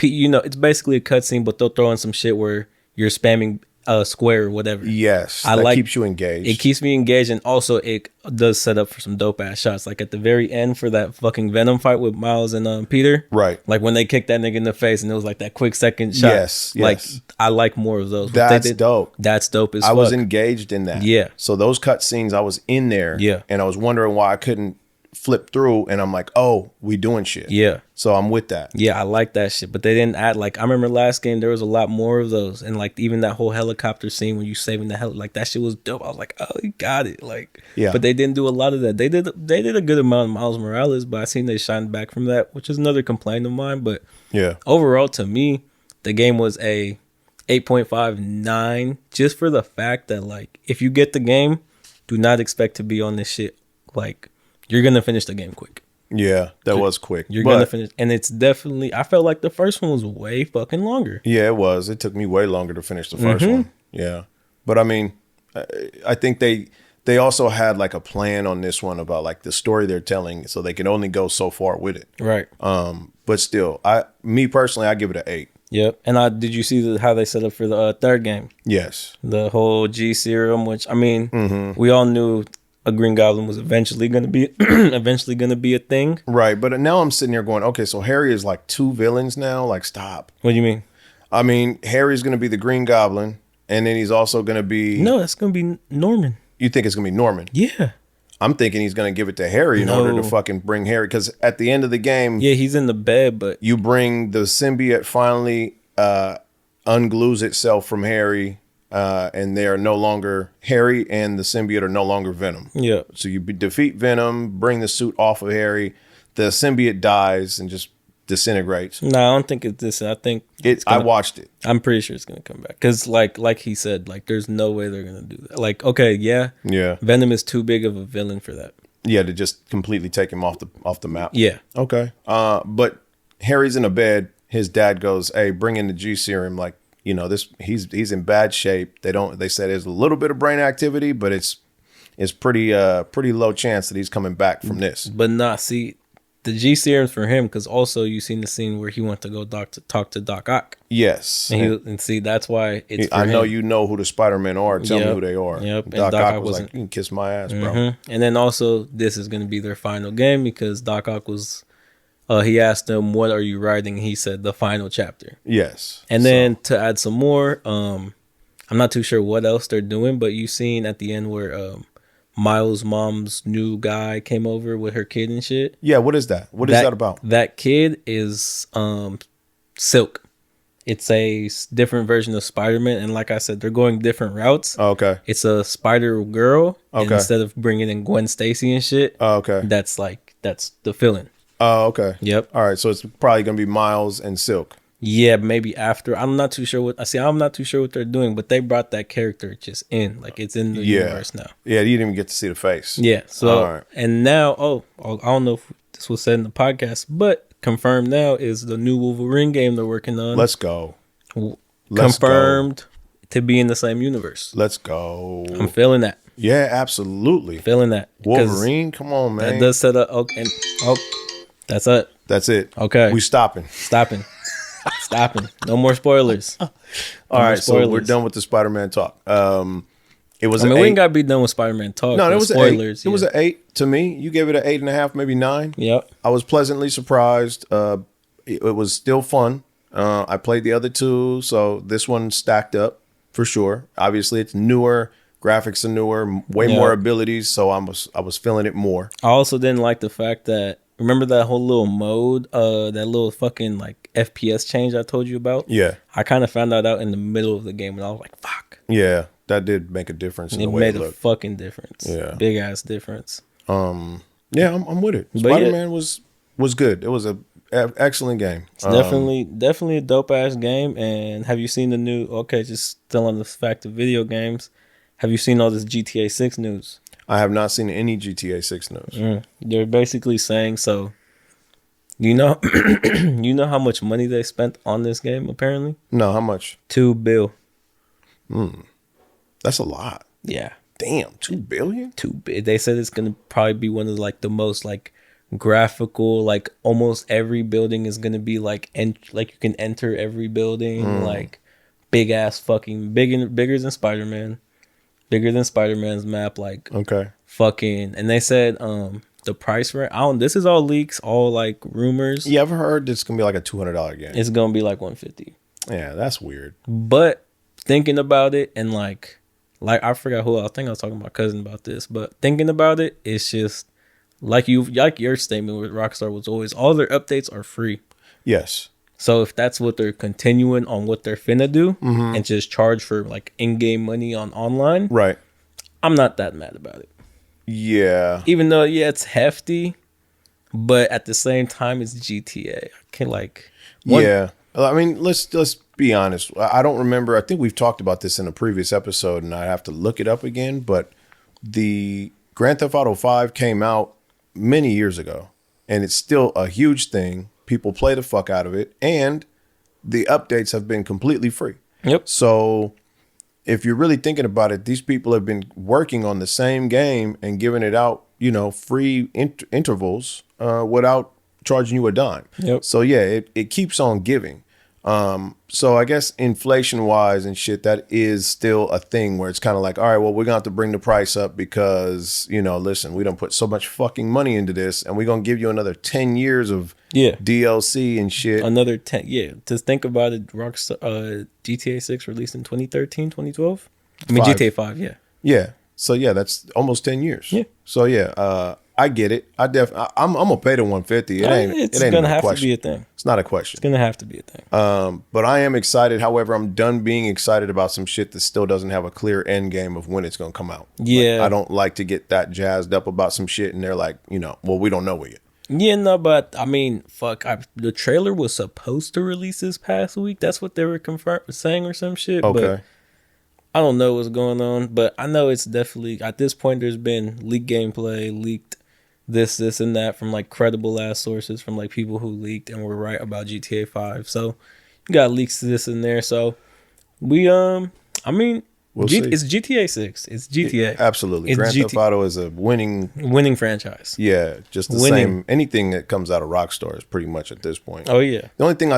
B: it's basically a cutscene, but they'll throw in some shit where you're spamming a square or whatever.
A: Yes, that keeps you engaged.
B: It keeps me engaged, and also it does set up for some dope ass shots. Like at the very end for that fucking Venom fight with Miles and Peter.
A: Right.
B: Like when they kicked that nigga in the face, and it was like that quick second shot.
A: Yes.
B: Like I like more of those.
A: That's dope.
B: That's dope as fuck.
A: I was engaged in that.
B: Yeah.
A: So those cutscenes, I was in there.
B: Yeah.
A: And I was wondering why I couldn't flip through, and I'm like, oh, we doing shit.
B: Yeah.
A: So I'm with that.
B: Yeah, I like that shit. But they didn't add, like, I remember last game, there was a lot more of those. And, like, even that whole helicopter scene when you saving the like, that shit was dope. I was like, oh, you got it. Like,
A: yeah. But
B: they didn't do a lot of that. They did a good amount of Miles Morales, but I seen they shined back from that, which is another complaint of mine. But
A: yeah,
B: overall, to me, the game was a 8.59 just for the fact that, like, if you get the game, do not expect to be on this shit. Like, you're going to finish the game quick.
A: Yeah, that was quick.
B: You're going to finish. And it's definitely, I felt like the first one was way fucking longer.
A: Yeah, it was. It took me way longer to finish the first one. Yeah. But I mean, I think they also had like a plan on this one about like the story they're telling, so they can only go so far with it.
B: Right.
A: But still, me personally, I give it an 8.
B: Yep. And did you see how they set up for the third game?
A: Yes.
B: The whole G serum, which I mean, we all knew a Green Goblin was eventually going to be a thing.
A: Right. But now I'm sitting here going, okay, so Harry is like 2 villains now. Like, stop.
B: What do you mean?
A: I mean, Harry's going to be the Green Goblin, and then he's also going to be...
B: No, that's going to be Norman.
A: You think it's going to be Norman?
B: Yeah.
A: I'm thinking he's going to give it to Harry in order to fucking bring Harry. Because at the end of the game...
B: Yeah, he's in the bed, but...
A: You bring the symbiote finally unglues itself from Harry, and they are no longer... Harry and the symbiote are no longer Venom.
B: Yeah.
A: So you defeat Venom, bring the suit off of Harry, the symbiote dies and just disintegrates.
B: No, I don't think it's this. I think...
A: I watched it.
B: I'm pretty sure it's going to come back. Because like he said, like there's no way they're going to do that. Like, okay, yeah. Venom is too big of a villain for that.
A: Yeah, to just completely take him off the map.
B: Yeah.
A: Okay. But Harry's in a bed. His dad goes, "Hey, bring in the G serum. Like, you know, this he's in bad shape. They said there's a little bit of brain activity, but it's pretty low chance that he's coming back from this."
B: But not see the G serum's for him because also you seen the scene where he went to go talk to Doc Ock.
A: Yes,
B: and see that's why it's.
A: I know you know who the Spider-Men are. Tell me who they are.
B: Yep.
A: Doc Ock was like, "You can kiss my ass, bro."
B: And then also this is going to be their final game because Doc Ock was. He asked him, "What are you writing?" He said, "The final chapter."
A: Yes.
B: And then to add some more, I'm not too sure what else they're doing, but you seen at the end where Miles' mom's new guy came over with her kid and shit.
A: Yeah, what is that? What is that about?
B: That kid is Silk. It's a different version of Spiderman, and like I said, they're going different routes.
A: Oh, okay.
B: It's a Spider Girl.
A: Okay.
B: Instead of bringing in Gwen Stacy and shit.
A: Oh, okay.
B: That's the villain.
A: Oh, okay.
B: Yep.
A: All right, so it's probably gonna be Miles and Silk.
B: Yeah, maybe after. I'm not too sure what they're doing, but they brought that character just in, like it's in the universe now.
A: Yeah, you didn't even get to see the face.
B: Yeah. So and now, I don't know if this was said in the podcast, but confirmed now is the new Wolverine game they're working on.
A: Let's go.
B: Confirmed. to be in the same universe.
A: Let's go.
B: I'm feeling that.
A: Yeah, absolutely.
B: Feeling that.
A: Wolverine, come on, man.
B: That does set up. That's it.
A: That's it.
B: Okay.
A: We stopping.
B: Stopping. No more spoilers.
A: All right, so we're done with the Spider-Man talk. It was.
B: We ain't gotta be done with Spider-Man talk.
A: No, it was
B: spoilers.
A: It was an 8 to me. You gave it an 8.5, maybe 9.
B: Yep.
A: I was pleasantly surprised. It was still fun. I played the other two, so this one stacked up for sure. Obviously, it's newer. Graphics are newer, way more abilities, so I was feeling it more.
B: I also didn't like the fact that, remember that whole little mode, that little fucking like FPS change I told you about?
A: Yeah.
B: I kind of found that out in the middle of the game, and I was like, fuck.
A: Yeah, that did make a difference in the way it looked.
B: It made a fucking difference.
A: Yeah.
B: Big ass difference.
A: Yeah, I'm with it. Spider-Man was good. It was a excellent game.
B: It's definitely a dope ass game. And have you seen the new? Okay, just still on the fact of video games. Have you seen all this GTA 6 news?
A: I have not seen any GTA 6 news.
B: They're basically saying so. You know, you know how much money they spent on this game. Apparently,
A: no. How much?
B: $2 billion.
A: That's a lot.
B: Yeah.
A: Damn, $2 billion.
B: They said it's gonna probably be one of like the most like graphical, like almost every building is gonna be like like you can enter every building, like big ass fucking bigger than Spider-Man, bigger than Spider-Man's map, like fucking. And they said the price for it. This is all leaks, all like rumors.
A: You ever heard it's gonna be like a $200 game?
B: It's gonna be like $150.
A: Yeah, that's weird.
B: But thinking about it and like I forgot who I think I was talking to my cousin about this, but thinking about it, it's just like your statement with Rockstar was always all their updates are free.
A: Yes.
B: So if that's what they're continuing on what they're finna do and just charge for like in-game money on online,
A: right?
B: I'm not that mad about it.
A: Yeah.
B: Even though it's hefty, but at the same time it's GTA. I can't
A: Yeah. I mean, let's be honest. I don't remember. I think we've talked about this in a previous episode, and I have to look it up again. But the Grand Theft Auto 5 came out many years ago, and it's still a huge thing. People play the fuck out of it, and the updates have been completely free.
B: Yep.
A: So if you're really thinking about it, these people have been working on the same game and giving it out, free intervals without charging you a dime.
B: Yep.
A: So yeah, it keeps on giving. So I guess inflation wise and shit, that is still a thing where it's kind of like, all right, well, we're gonna have to bring the price up because, listen, we don't put so much fucking money into this, and we're gonna give you another 10 years of DLC and shit.
B: Another 10, yeah. Just think about it. Rockstar, GTA 6 released in 2013, 2012. I mean, GTA 5, yeah.
A: Yeah. So yeah, that's almost 10 years.
B: Yeah.
A: So yeah, I get it. I'm gonna pay the $150.
B: It's gonna have to be a thing.
A: It's not a question.
B: It's gonna have to be a thing.
A: But I am excited. However, I'm done being excited about some shit that still doesn't have a clear end game of when it's gonna come out.
B: Yeah.
A: I don't like to get that jazzed up about some shit and they're like, well, we don't know it yet.
B: Yeah, no, but I mean, fuck. The trailer was supposed to release this past week. That's what they were saying or some shit.
A: Okay.
B: But I don't know what's going on, but I know it's definitely at this point. There's been leaked gameplay, leaked this and that from like credible ass sources, from like people who leaked and were right about GTA 5. So you got leaks to this and there. So we I mean, it's GTA 6. It's GTA.
A: Yeah, absolutely. Grand Theft Auto is a winning
B: franchise.
A: Yeah, just the same. Anything that comes out of Rockstar is pretty much at this point.
B: Oh yeah.
A: The only thing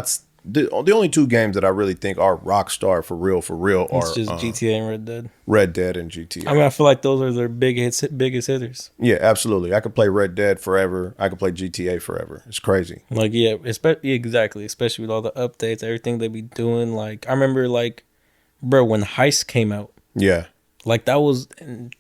A: the only two games that I really think are Rockstar for real are
B: it's just GTA and Red Dead.
A: Red Dead and GTA.
B: I mean, I feel like those are their biggest hitters.
A: Yeah, absolutely. I could play Red Dead forever. I could play GTA forever. It's crazy.
B: Like, yeah, exactly. Especially with all the updates, everything they be doing. Like, I remember, like, bro, when Heist came out.
A: Yeah.
B: Like, that was,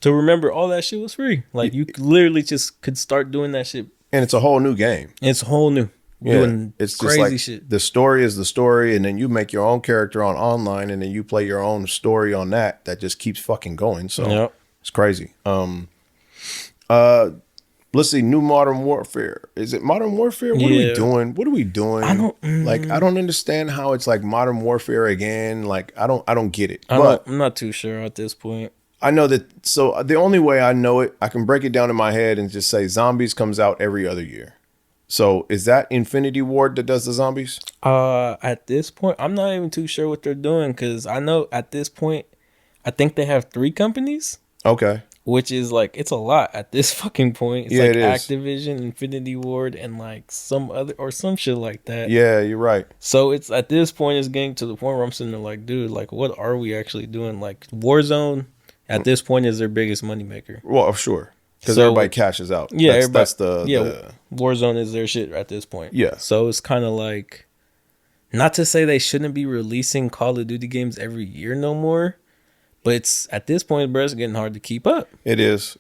B: to remember all that shit was free. Like, you literally just could start doing that shit.
A: And it's a whole new game.
B: It's whole new.
A: Yeah,
B: doing
A: it's
B: crazy
A: just like
B: shit.
A: The story is the story, and then you make your own character on online, and then you play your own story on that just keeps fucking going. So It's crazy. Let's see, new Modern Warfare. Is it Modern Warfare? What are we doing? What are we doing? I don't understand how it's like Modern Warfare again. Like I don't get it.
B: I'm not too sure at this point.
A: I know that. So the only way I know it, I can break it down in my head and just say Zombies comes out every other year. So is that Infinity Ward that does the zombies?
B: At this point, I'm not even too sure what they're doing because I know at this point, I think they have 3 companies.
A: Okay.
B: Which is like, it's a lot at this fucking point. It's
A: Yeah,
B: like
A: it is.
B: Activision, Infinity Ward, and like some other or some shit like that.
A: Yeah, you're right.
B: So it's at this point, it's getting to the point where I'm sitting there like, dude, like, what are we actually doing? Like, Warzone at this point is their biggest moneymaker.
A: Well, sure. Because
B: So-
A: everybody cashes out.
B: Yeah,
A: that's
B: everybody-
A: the
B: Warzone is their shit at this point.
A: Yeah.
B: So it's kind of like, not to say they shouldn't be releasing Call of Duty games every year no more, but it's at this point, bro, it's getting hard to keep up.
A: It is.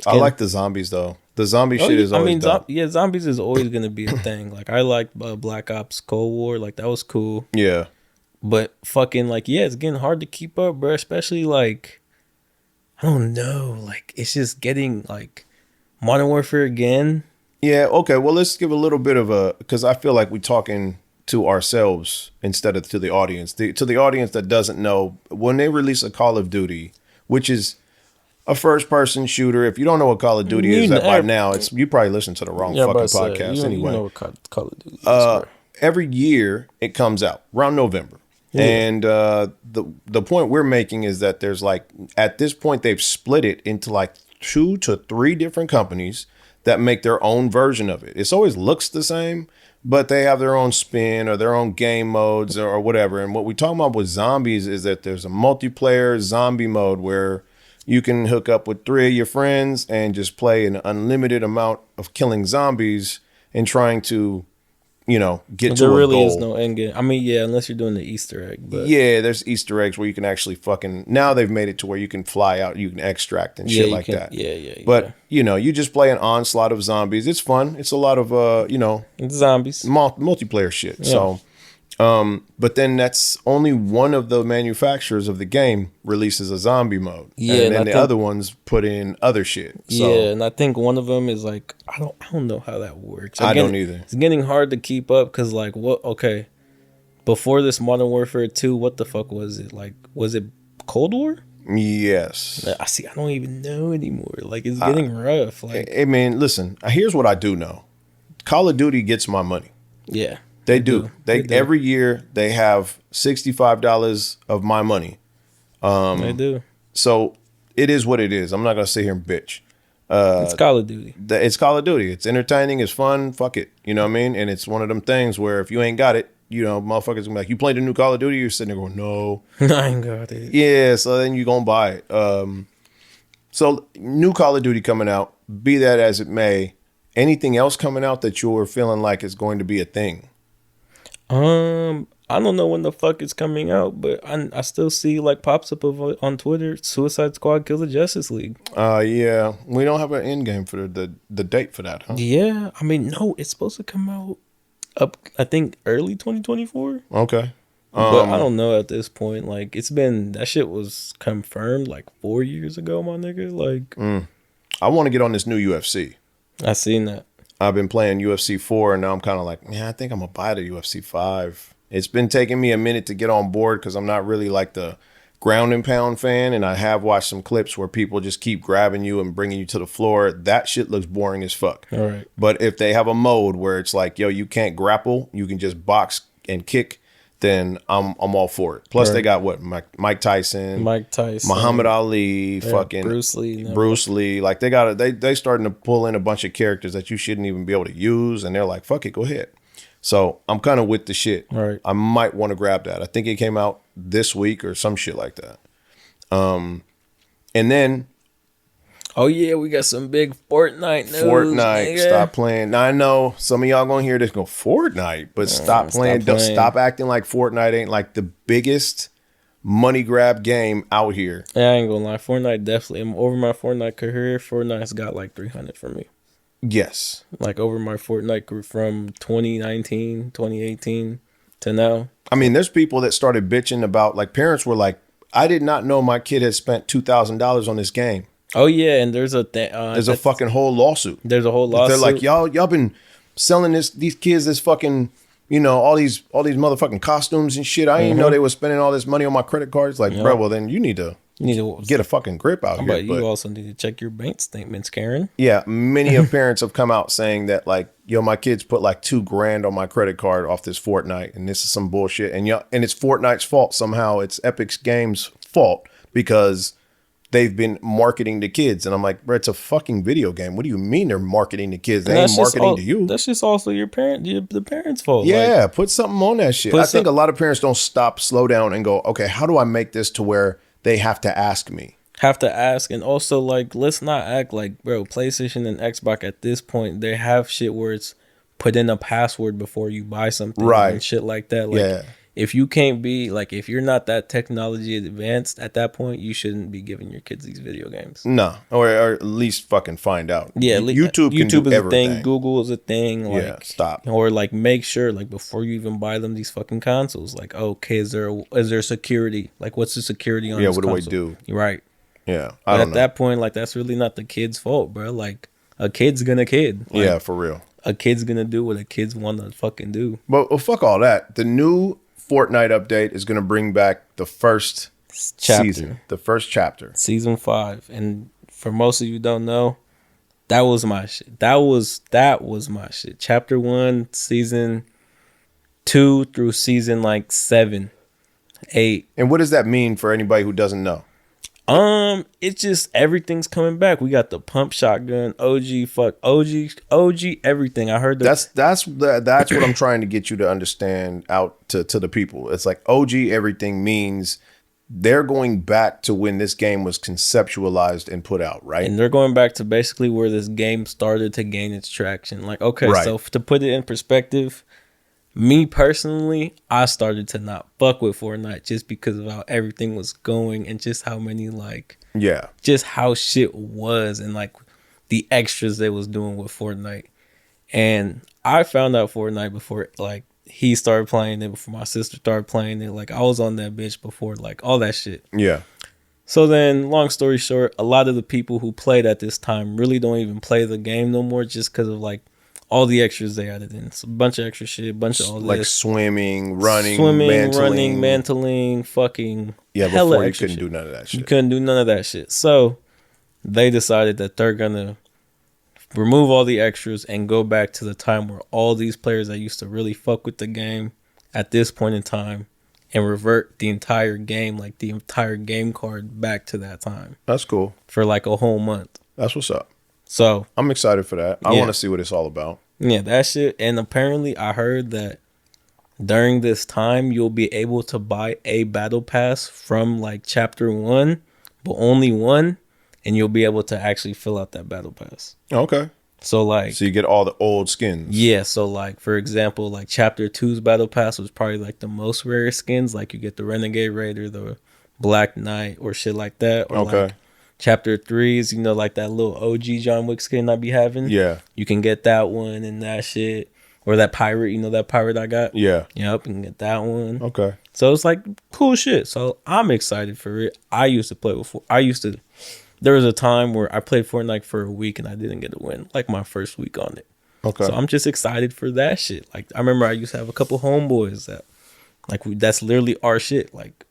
A: I like the zombies though. The zombie shit is always dope.
B: Zombies is always gonna be a thing. Like I like Black Ops Cold War, like that was cool.
A: Yeah.
B: But fucking like, yeah, it's getting hard to keep up, bro. Especially like, I don't know, like it's just getting like Modern Warfare again.
A: Yeah. Okay. Well, let's give a little bit of because I feel like we're talking to ourselves instead of to the audience. To the audience that doesn't know, when they release a Call of Duty, which is a first-person shooter, if you don't know what Call of Duty is by now, it's you probably listen to the wrong fucking podcast anyway.
B: You know what Call of Duty is,
A: Every year it comes out around November. Yeah. And the point we're making is that there's like, at this point, they've split it into like 2 to 3 different companies that make their own version of it. It always looks the same, but they have their own spin or their own game modes or whatever. And what we talk about with zombies is that there's a multiplayer zombie mode where you can hook up with 3 of your friends and just play an unlimited amount of killing zombies and trying to, you know, get to a goal. There really is
B: no end game. I mean, yeah, unless you're doing the Easter egg. But
A: yeah, there's Easter eggs where you can actually fucking, now they've made it to where you can fly out, you can extract and shit like that.
B: Yeah.
A: But, you know, you just play an onslaught of zombies. It's fun. It's a lot of, you know,
B: it's zombies.
A: Multiplayer shit. Yeah. So, but then that's only one of the manufacturers of the game releases a zombie mode.
B: Yeah.
A: And then the other ones put in other shit. So,
B: yeah, and I think one of them is like, I don't know how that works.
A: I don't either.
B: It's getting hard to keep up because like, okay, before this Modern Warfare 2, what the fuck was it? Like, was it Cold War?
A: Yes.
B: I don't even know anymore. Like, it's getting rough. Like,
A: I mean, listen, here's what I do know. Call of Duty gets my money.
B: Yeah.
A: They do. They do. Every year they have $65 of my money.
B: They do.
A: So it is what it is. I'm not gonna sit here and bitch.
B: It's Call of Duty.
A: It's Call of Duty. It's entertaining. It's fun. Fuck it. You know what I mean? And it's one of them things where if you ain't got it, you know, motherfuckers gonna be like, you played a new Call of Duty? You're sitting there going, no.
B: I ain't got it.
A: Yeah, so then you gonna buy it. So new Call of Duty coming out, be that as it may, anything else coming out that you're feeling like is going to be a thing?
B: I don't know when the fuck it's coming out, but I still see like pops up on Twitter, Suicide Squad Kill the Justice League.
A: Yeah, we don't have an end game for the date for that, huh?
B: Yeah, I mean, no, it's supposed to come out I think early 2024.
A: Okay.
B: But I don't know at this point. Like, it's been, that shit was confirmed like 4 years ago, my nigga. Like,
A: I want to get on this new UFC.
B: I seen that.
A: I've been playing UFC 4 and now I'm kind of like, yeah, I think I'm gonna buy the UFC 5. It's been taking me a minute to get on board because I'm not really like the ground and pound fan, and I have watched some clips where people just keep grabbing you and bringing you to the floor. That shit looks boring as fuck.
B: All right.
A: But if they have a mode where it's like, yo, you can't grapple, you can just box and kick, then I'm all for it. Plus, They got what, Mike Tyson, Muhammad Ali, fucking Bruce Lee. Like they starting to pull in a bunch of characters that you shouldn't even be able to use, and they're like, fuck it, go ahead. So I'm kind of with the shit.
B: Right.
A: I might want to grab that. I think it came out this week or some shit like that. And then,
B: oh yeah, we got some big Fortnite news.
A: Fortnite, nigga. Stop playing. Now I know some of y'all gonna hear this go Fortnite, but stop playing. Stop acting like Fortnite ain't like the biggest money grab game out here.
B: Yeah, I ain't gonna lie. Fortnite definitely. I'm over my Fortnite career. Fortnite's got like 300 for me.
A: Yes.
B: Like over my Fortnite career from 2019, 2018 to now.
A: I mean, there's people that started bitching about, like, parents were like, I did not know my kid had spent $2,000 on this game.
B: Oh yeah, and there's a
A: there's a fucking whole lawsuit.
B: There's a whole lawsuit.
A: They're like, y'all been selling these kids this fucking, you know, all these motherfucking costumes and shit. I didn't know they were spending all this money on my credit cards. Like, bro, well then you need to
B: You need to
A: get a fucking grip out here.
B: But you also need to check your bank statements, Karen.
A: Yeah, many of parents have come out saying that like, yo, my kids put like $2,000 on my credit card off this Fortnite, and this is some bullshit. And and it's Fortnite's fault somehow. It's Epic's Games' fault because they've been marketing to kids. And I'm like, bro, it's a fucking video game. What do you mean they're marketing to kids? They ain't marketing to you.
B: That's just also the parents' fault.
A: Yeah, like, put something on that shit. I think a lot of parents don't slow down and go, okay, how do I make this to where they have to ask me?
B: And also, like, let's not act like, bro, PlayStation and Xbox at this point, they have shit where it's put in a password before you buy something. Right. And shit like that. Like, yeah. If you can't be, like, if you're not that technology advanced at that point, you shouldn't be giving your kids these video games.
A: No. Or at least fucking find out.
B: Yeah.
A: YouTube can do
B: is
A: everything.
B: A thing. Google is a thing. Like,
A: yeah, stop.
B: Or, like, make sure, like, before you even buy them these fucking consoles, like, okay, is there security? Like, what's the security on this console? Yeah, what do I do? You're right.
A: Yeah.
B: But at that point, like, that's really not the kid's fault, bro. Like, a kid's gonna kid. Like,
A: yeah, for real.
B: A kid's gonna do what a kid's want to fucking do.
A: But well, fuck all that. The new Fortnite update is going to bring back the first season, the first chapter,
B: season 5. And for most of you who don't know, that was my shit. That was my shit. Chapter 1, season 2 through season like 7, 8.
A: And what does that mean for anybody who doesn't know?
B: It's just everything's coming back. We got the pump shotgun, OG, everything. I heard
A: that's what I'm trying to get you to understand out to the people. It's like OG everything means they're going back to when this game was conceptualized and put out, right?
B: And they're going back to basically where this game started to gain its traction. Like, okay, right. So to put it in perspective, me personally, I started to not fuck with Fortnite just because of how everything was going and just how many just how shit was and like the extras they was doing with Fortnite. And I found out Fortnite before like he started playing it, before my sister started playing it. Like I was on that bitch before, like all that shit.
A: Yeah.
B: So then, long story short, a lot of the people who played at this time really don't even play the game no more just because of like all the extras they added in. It's a bunch of extra shit, a bunch of all this.
A: Like swimming, mantling,
B: fucking
A: before you couldn't do none of that shit.
B: You couldn't do none of that shit. So they decided that they're going to remove all the extras and go back to the time where all these players that used to really fuck with the game at this point in time and revert the entire game, like the entire game card back to that time.
A: That's cool.
B: For like a whole month.
A: That's what's up.
B: So
A: I'm excited for that. I want to see what it's all about.
B: Yeah, that shit. And apparently I heard that during this time you'll be able to buy a battle pass from like chapter 1, but only one, and you'll be able to actually fill out that battle pass.
A: Okay.
B: So
A: you get all the old skins.
B: Yeah, so like for example, like chapter 2's battle pass was probably like the most rare skins, like you get the Renegade Raider, the Black Knight or shit like that. Or like chapter 3's, like that little OG John Wick skin I be having.
A: Yeah.
B: You can get that one and that shit. Or that pirate, that pirate I got.
A: Yeah.
B: Yep, you can get that one.
A: Okay.
B: So it's like cool shit. So I'm excited for it. I used to play before. There was a time where I played Fortnite for a week and I didn't get a win. Like my first week on it.
A: Okay.
B: So I'm just excited for that shit. Like I remember I used to have a couple homeboys that, like that's literally our shit. Like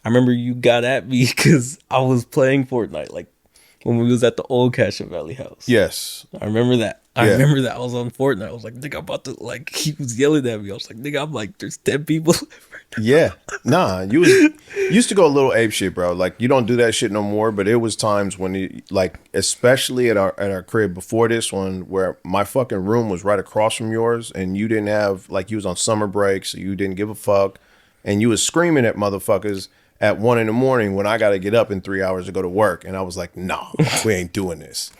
B: I remember you got at me because I was playing Fortnite. Like when we was at the old Cashin Valley house.
A: Yes.
B: I rember that. I remember that I was on Fortnite. I was like, nigga, I'm about to, like, he was yelling at me. I was like, nigga, I'm like, there's 10 people.
A: Yeah. Nah, you used to go a little ape shit, bro. Like, you don't do that shit no more, but it was times when, especially at our crib before this one, where my fucking room was right across from yours, and you didn't have, like, you was on summer break, so you didn't give a fuck, and you was screaming at motherfuckers at 1 a.m. when I got to get up in 3 hours to go to work, and I was like, no, we ain't doing this.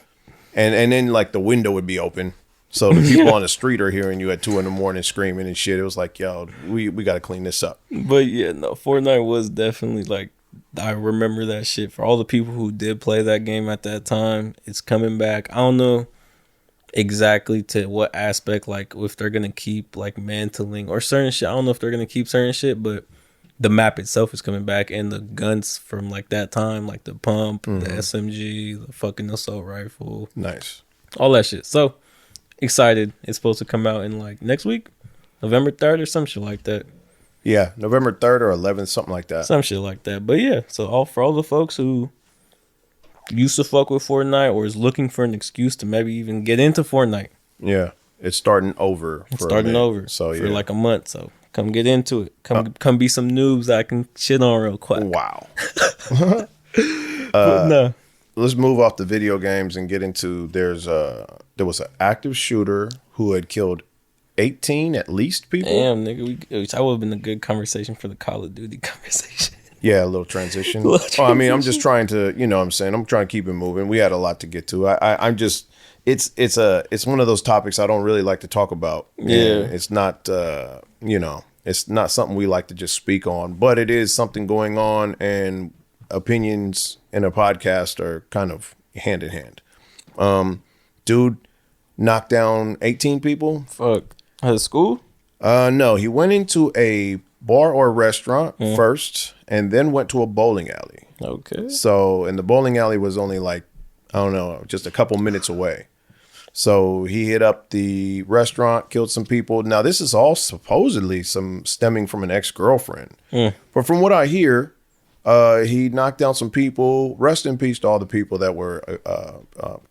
A: And then like the window would be open, so the people on the street are hearing you at 2 a.m. screaming and shit. It was like, yo, we got to clean this up.
B: But yeah, no, Fortnite was definitely like, I remember that shit. For all the people who did play that game at that time, it's coming back. I don't know exactly to what aspect, like if they're gonna keep like mantling or certain shit. I don't know if they're gonna keep certain shit, but the map itself is coming back, and the guns from like that time, like the pump, the SMG, the fucking assault rifle.
A: Nice.
B: All that shit. So excited. It's supposed to come out in like next week, November 3rd or some shit like that.
A: Yeah, November 3rd or 11th, something like that.
B: Some shit like that. But yeah, so for all the folks who used to fuck with Fortnite or is looking for an excuse to maybe even get into Fortnite.
A: Yeah, it's starting over.
B: It's starting over
A: so
B: for like a month. So come get into it. Come be some noobs that I can shit on real quick.
A: Wow.
B: But no.
A: Let's move off the video games and get into there was an active shooter who had killed 18 at least people.
B: Damn, nigga, that would have been a good conversation for the Call of Duty conversation.
A: Yeah, a little transition. I mean, I'm just trying to, you know what I'm saying? I'm trying to keep it moving. We had a lot to get to. I'm just, it's one of those topics I don't really like to talk about.
B: Yeah.
A: And it's not, it's not something we like to just speak on, but it is something going on, and opinions in a podcast are kind of hand in hand. Dude knocked down 18 people.
B: Fuck. At school?
A: No, he went into a bar or restaurant first, and then went to a bowling alley.
B: Okay.
A: So, and the bowling alley was only like, I don't know, just a couple minutes away. So he hit up the restaurant, killed some people. Now, this is all supposedly some stemming from an ex-girlfriend. But from what I hear, he knocked down some people. Rest in peace to all the people that were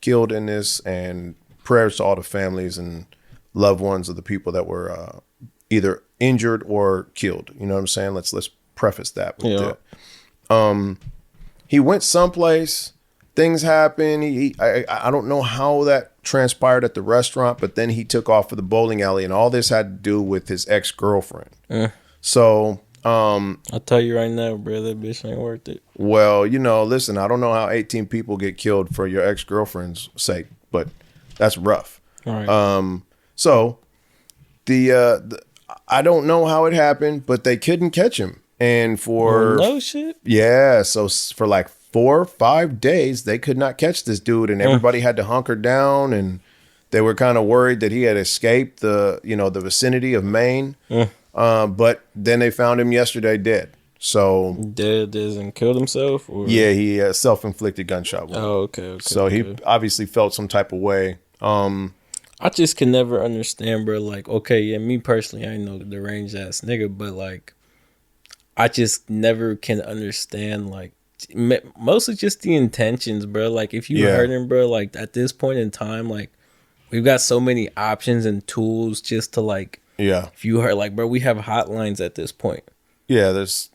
A: killed in this, and prayers to all the families and loved ones of the people that were either injured or killed. You know what I'm saying? Let's preface that with that. He went someplace. Things happen. I don't know how that transpired at the restaurant, but then he took off for the bowling alley, and all this had to do with his ex-girlfriend. So
B: I'll tell you right now, bro, that bitch ain't worth it.
A: Well, listen, I don't know how 18 people get killed for your ex-girlfriend's sake, but that's rough.
B: All right.
A: So the I don't know how it happened, but they couldn't catch him. And for
B: no shit.
A: Yeah, so for like 4 or 5 days, they could not catch this dude, and everybody had to hunker down, and they were kind of worried that he had escaped the vicinity of Maine. But then they found him yesterday dead. So
B: dead as in killed himself? Or?
A: Yeah, he self-inflicted gunshot wound.
B: Oh, okay.
A: So he obviously felt some type of way.
B: I just can never understand, bro. Like, okay, yeah, me personally, I ain't no deranged ass nigga, but like, I just never can understand, like, mostly just the intentions, bro. Like, if you hurt him, bro, like, at this point in time, like, we've got so many options and tools just to, like, if you hurt, like, bro, we have hotlines at this point. Yeah,
A: there's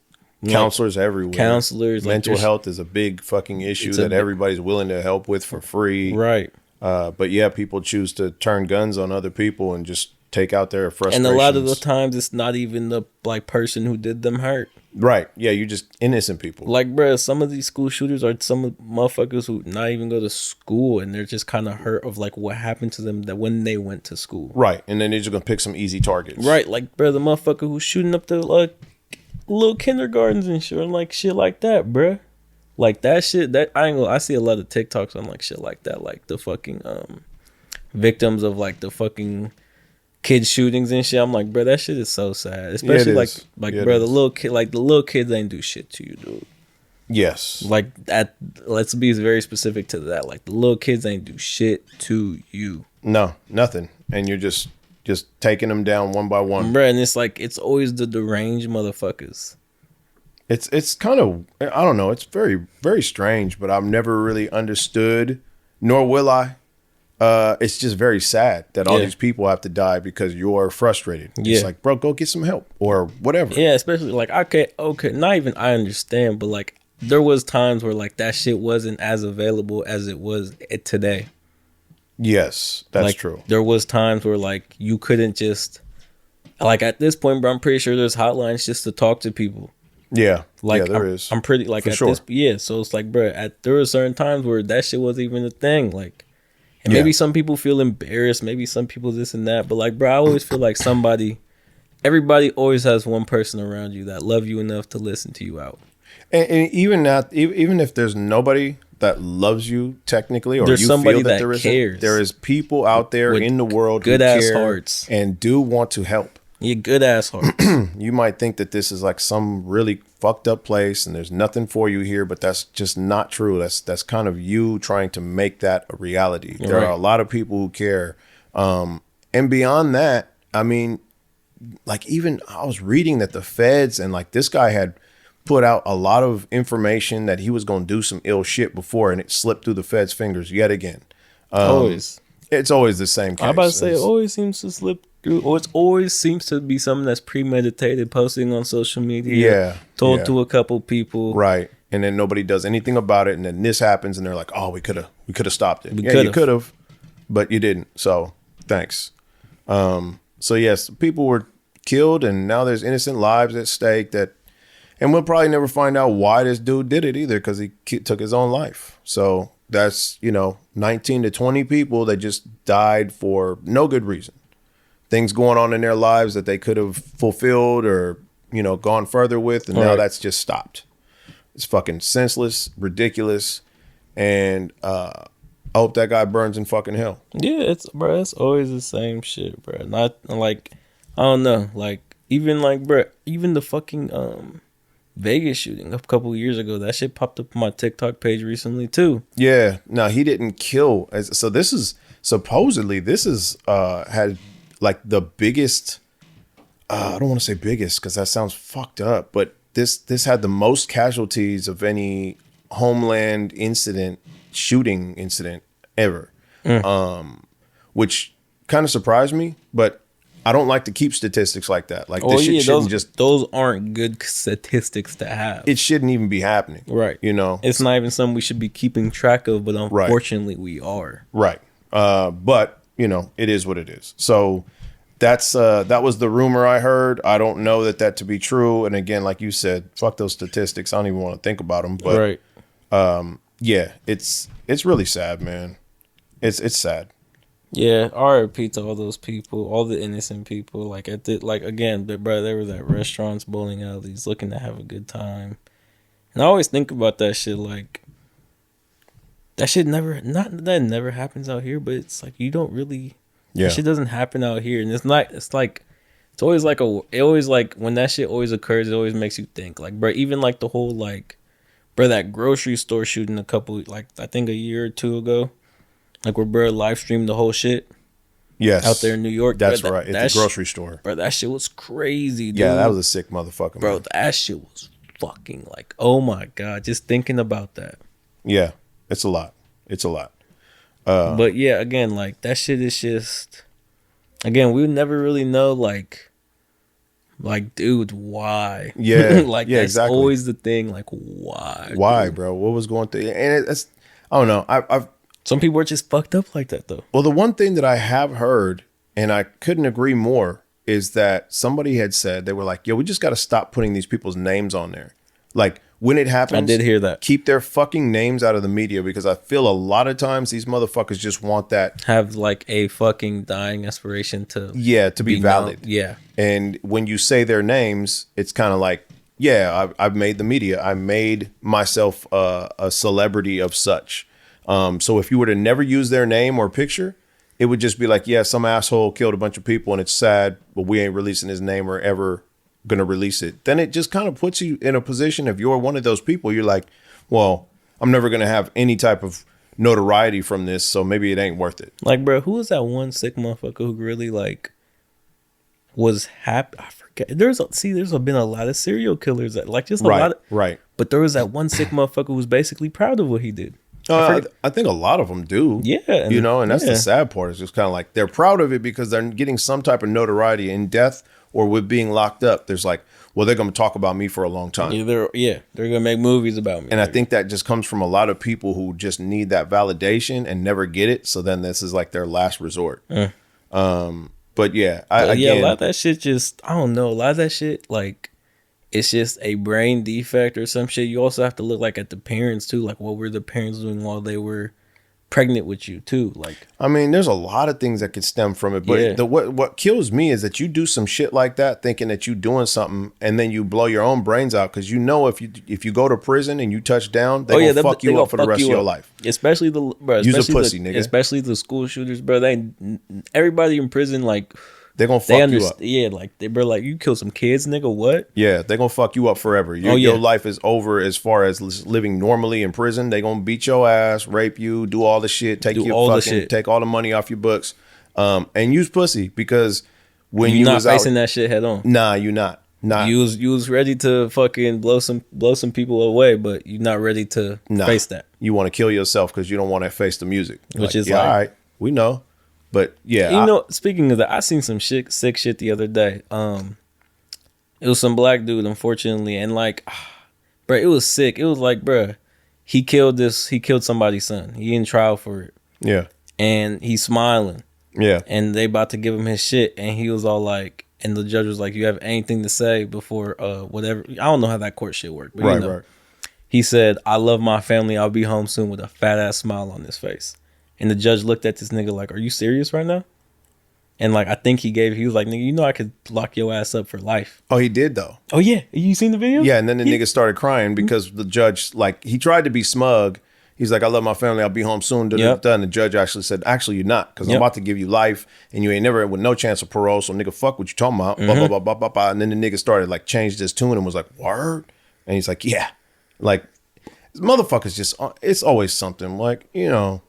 A: counselors everywhere.
B: Counselors.
A: Mental health is a big fucking issue that everybody's willing to help with for free.
B: Right.
A: But yeah, people choose to turn guns on other people and just take out their frustrations.
B: And a lot of the times, it's not even the like person who did them hurt.
A: Right. Yeah, you just innocent people.
B: Like, bro, some of these school shooters are some motherfuckers who not even go to school, and they're just kind of hurt of like what happened to them that when they went to school.
A: Right. And then they're just gonna pick some easy targets.
B: Right. Like, bro, the motherfucker who's shooting up the little kindergartens and shit, and like shit like that, bro. Like that shit, that I see a lot of TikToks on like shit like that, like the fucking victims of like the fucking kid shootings and shit. I'm like, bro, that shit is so sad. Especially bro, the little kids ain't do shit to you, dude.
A: Yes.
B: Like that. Let's be very specific to that. Like the little kids ain't do shit to you.
A: No, nothing. And you're just taking them down one by one,
B: bro. And it's like it's always the deranged motherfuckers.
A: It's kind of, I don't know, it's very, very strange, but I've never really understood, nor will I. It's just very sad that all these people have to die because you're frustrated. It's like, bro, go get some help or whatever.
B: Yeah, especially like, okay, not even I understand, but like there was times where like that shit wasn't as available as it was today.
A: Yes, that's
B: like,
A: true.
B: There was times where like you couldn't just, like at this point, bro, I'm pretty sure there's hotlines just to talk to people.
A: Yeah,
B: like
A: there is.
B: I'm pretty like
A: for
B: at
A: sure.
B: this. So it's like, bro, there were certain times where that shit wasn't even a thing. Like, and maybe some people feel embarrassed. Maybe some people this and that. But like, bro, I always feel like everybody always has one person around you that love you enough to listen to you out.
A: And even if there's nobody that loves you technically, or
B: there's
A: you
B: somebody
A: feel that
B: that cares.
A: There is people out there in the world
B: good
A: who
B: ass
A: care
B: hearts
A: and do want to help.
B: Yeah, good ass heart.
A: You might think that this is like some really fucked up place and there's nothing for you here, but that's just not true. That's kind of you trying to make that a reality. There are a lot of people who care. And beyond that, I mean, like even I was reading that the feds and like this guy had put out a lot of information that he was going to do some ill shit before, and it slipped through the feds' fingers yet again.
B: Always.
A: It's always the same case.
B: I'm about to say, it always seems to slip through, or it always seems to be something that's premeditated, posting on social media.
A: Yeah.
B: Told to a couple people.
A: Right. And then nobody does anything about it. And then this happens and they're like, oh, we could have stopped it. You could have, but you didn't. So thanks. So yes, people were killed and now there's innocent lives at stake and we'll probably never find out why this dude did it either, because he took his own life. So that's, 19 to 20 people that just died for no good reason. Things going on in their lives that they could have fulfilled or, gone further with. And now that's just stopped. It's fucking senseless, ridiculous. And I hope that guy burns in fucking hell.
B: Yeah, it's always the same shit, bro. Not like, I don't know. Like, even the fucking Vegas shooting a couple years ago, that shit popped up on my TikTok page recently too.
A: Yeah, no, he didn't kill. So this is supposedly had like the biggest. I don't want to say biggest because that sounds fucked up, but this had the most casualties of any Homeland shooting incident ever, which kind of surprised me, but. I don't like to keep statistics like that. Like this shit shouldn't
B: those aren't good statistics to have.
A: It shouldn't even be happening.
B: Right. It's not even something we should be keeping track of, but unfortunately we are.
A: Right. But it is what it is. So that was the rumor I heard. I don't know that to be true. And again, like you said, fuck those statistics. I don't even want to think about them. But yeah, it's really sad, man. It's sad.
B: Yeah, RIP to all those people, all the innocent people. Like again, bro, they were at restaurants, bowling alleys, looking to have a good time. And I always think about that shit. Like that shit never happens out here, but it's like you don't really. Yeah, that shit doesn't happen out here, and it's always like when that shit always occurs, it always makes you think. Like, bro, even like the whole that grocery store shooting I think a year or two ago. Like where bro live streamed the whole shit. Yes. Out there in New York.
A: That's right. At the grocery store.
B: Bro, that shit was crazy, dude.
A: Yeah, that was a sick motherfucker.
B: Bro, that shit was fucking like, oh my God. Just thinking about that.
A: Yeah. It's a lot.
B: But yeah, again, like that shit is just, again, we would never really know like, dude, why?
A: Yeah.
B: Like that's exactly. Always the thing. Like, why?
A: Why, dude? Bro? What was going through? And it's, I don't know. I've
B: Some people are just fucked up like that, though.
A: Well, the one thing that I have heard, and I couldn't agree more, is that somebody had said, they were like, yo, we just got to stop putting these people's names on there. Like, when it happens,
B: I did hear that.
A: Keep their fucking names out of the media, because I feel a lot of times these motherfuckers just want that.
B: Have like a fucking dying aspiration to.
A: Yeah, to be valid.
B: Known. Yeah.
A: And when you say their names, it's kind of like, yeah, I've made the media. I made myself a celebrity of such. So if you were to never use their name or picture, it would just be like, yeah, some asshole killed a bunch of people and it's sad, but we ain't releasing his name or ever going to release it. Then it just kind of puts you in a position, if you're one of those people, you're like, well, I'm never going to have any type of notoriety from this, so maybe it ain't worth it.
B: Like, bro, who was that one sick motherfucker who really like was happy? I forget. There's been a lot of serial killers that like just a lot of,
A: right.
B: But there was that one sick motherfucker who was basically proud of what he did.
A: I think a lot of them do.
B: Yeah.
A: And that's the sad part. It's just kind of like they're proud of it because they're getting some type of notoriety in death or with being locked up. There's like, well, they're going to talk about me for a long time.
B: They're going to make movies about me.
A: And I think that just comes from a lot of people who just need that validation and never get it. So then this is like their last resort. But yeah,
B: a lot of that shit just, I don't know. A lot of that shit, like, it's just a brain defect or some shit. You also have to look like at the parents too. Like, what were the parents doing while they were pregnant with you too? Like,
A: I mean, there's a lot of things that could stem from it. But what kills me is that you do some shit like that, thinking that you doing something, and then you blow your own brains out because if you go to prison and you touch down, they're gonna fuck you up for the rest of your life.
B: Especially
A: use a pussy, nigga.
B: Especially the school shooters, bro. Everybody in prison, like.
A: They're going to fuck you up.
B: Yeah, like, bro, like, you kill some kids, nigga, what?
A: Yeah, they're going to fuck you up forever. Your life is over as far as living normally in prison. They're going to beat your ass, rape you, do all the shit, take all the money off your books, and use pussy because when
B: you're
A: you
B: not
A: was
B: facing
A: out,
B: that shit head on.
A: nah, you not.
B: You was ready to fucking blow some people away, but you're not ready to face that.
A: You want to kill yourself because you don't want to face the music.
B: Which
A: like,
B: is
A: yeah,
B: like,
A: all right, we know. But yeah,
B: you know, speaking of that, I seen some sick shit the other day. It was some black dude, unfortunately, and like, bro, it was sick. It was like, bro, he killed somebody's son. He in trial for it.
A: Yeah.
B: And he's smiling.
A: Yeah.
B: And they about to give him his shit, and he was all like, and the judge was like, "You have anything to say before whatever?" I don't know how that court shit worked, but
A: right,
B: you know.
A: right.
B: He said, "I love my family. I'll be home soon," with a fat ass smile on his face. And the judge looked at this nigga like, "Are you serious right now?" And like, I think he was like, "Nigga, you know I could lock your ass up for life."
A: Oh, he did though.
B: Oh yeah, you seen the video?
A: Yeah, and then the nigga started crying because the judge, like, he tried to be smug. He's like, "I love my family. I'll be home soon."
B: Yep.
A: And the judge actually said, "Actually, you're not, because I'm about to give you life, and you ain't never with no chance of parole. So, nigga, fuck what you talking about." Blah, blah, blah, blah, blah, blah. And then the nigga started like changed his tune and was like, "Word," and he's like, "Yeah," like, motherfuckers just, it's always something. Like, you know,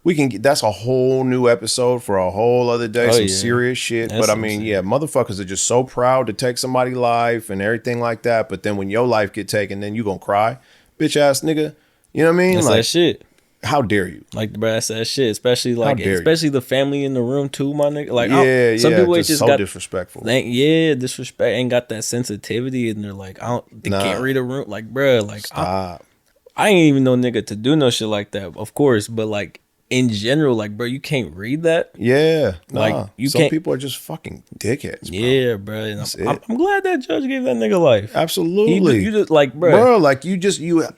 A: we can get, that's a whole new episode for a whole other day. Some serious shit. That's, but I mean, yeah, motherfuckers are just so proud to take somebody's life and everything like that. But then when your life get taken, then you gonna cry, bitch ass nigga. You know what I mean?
B: That's
A: like,
B: that shit.
A: How dare you?
B: Like, bro, that's that shit. Especially like, the family in the room too, my nigga. Like, some people just
A: so
B: got
A: disrespectful.
B: Disrespect, ain't got that sensitivity, and they're like, they can't read a room. Like, bro, like,
A: stop.
B: I ain't even no nigga to do no shit like that, of course. But like, in general, like, bro, you can't read that.
A: Yeah,
B: like
A: some people are just fucking dickheads. Bro.
B: Yeah, bro. And I'm glad that judge gave that nigga life.
A: Absolutely.
B: You just like, bro,
A: like you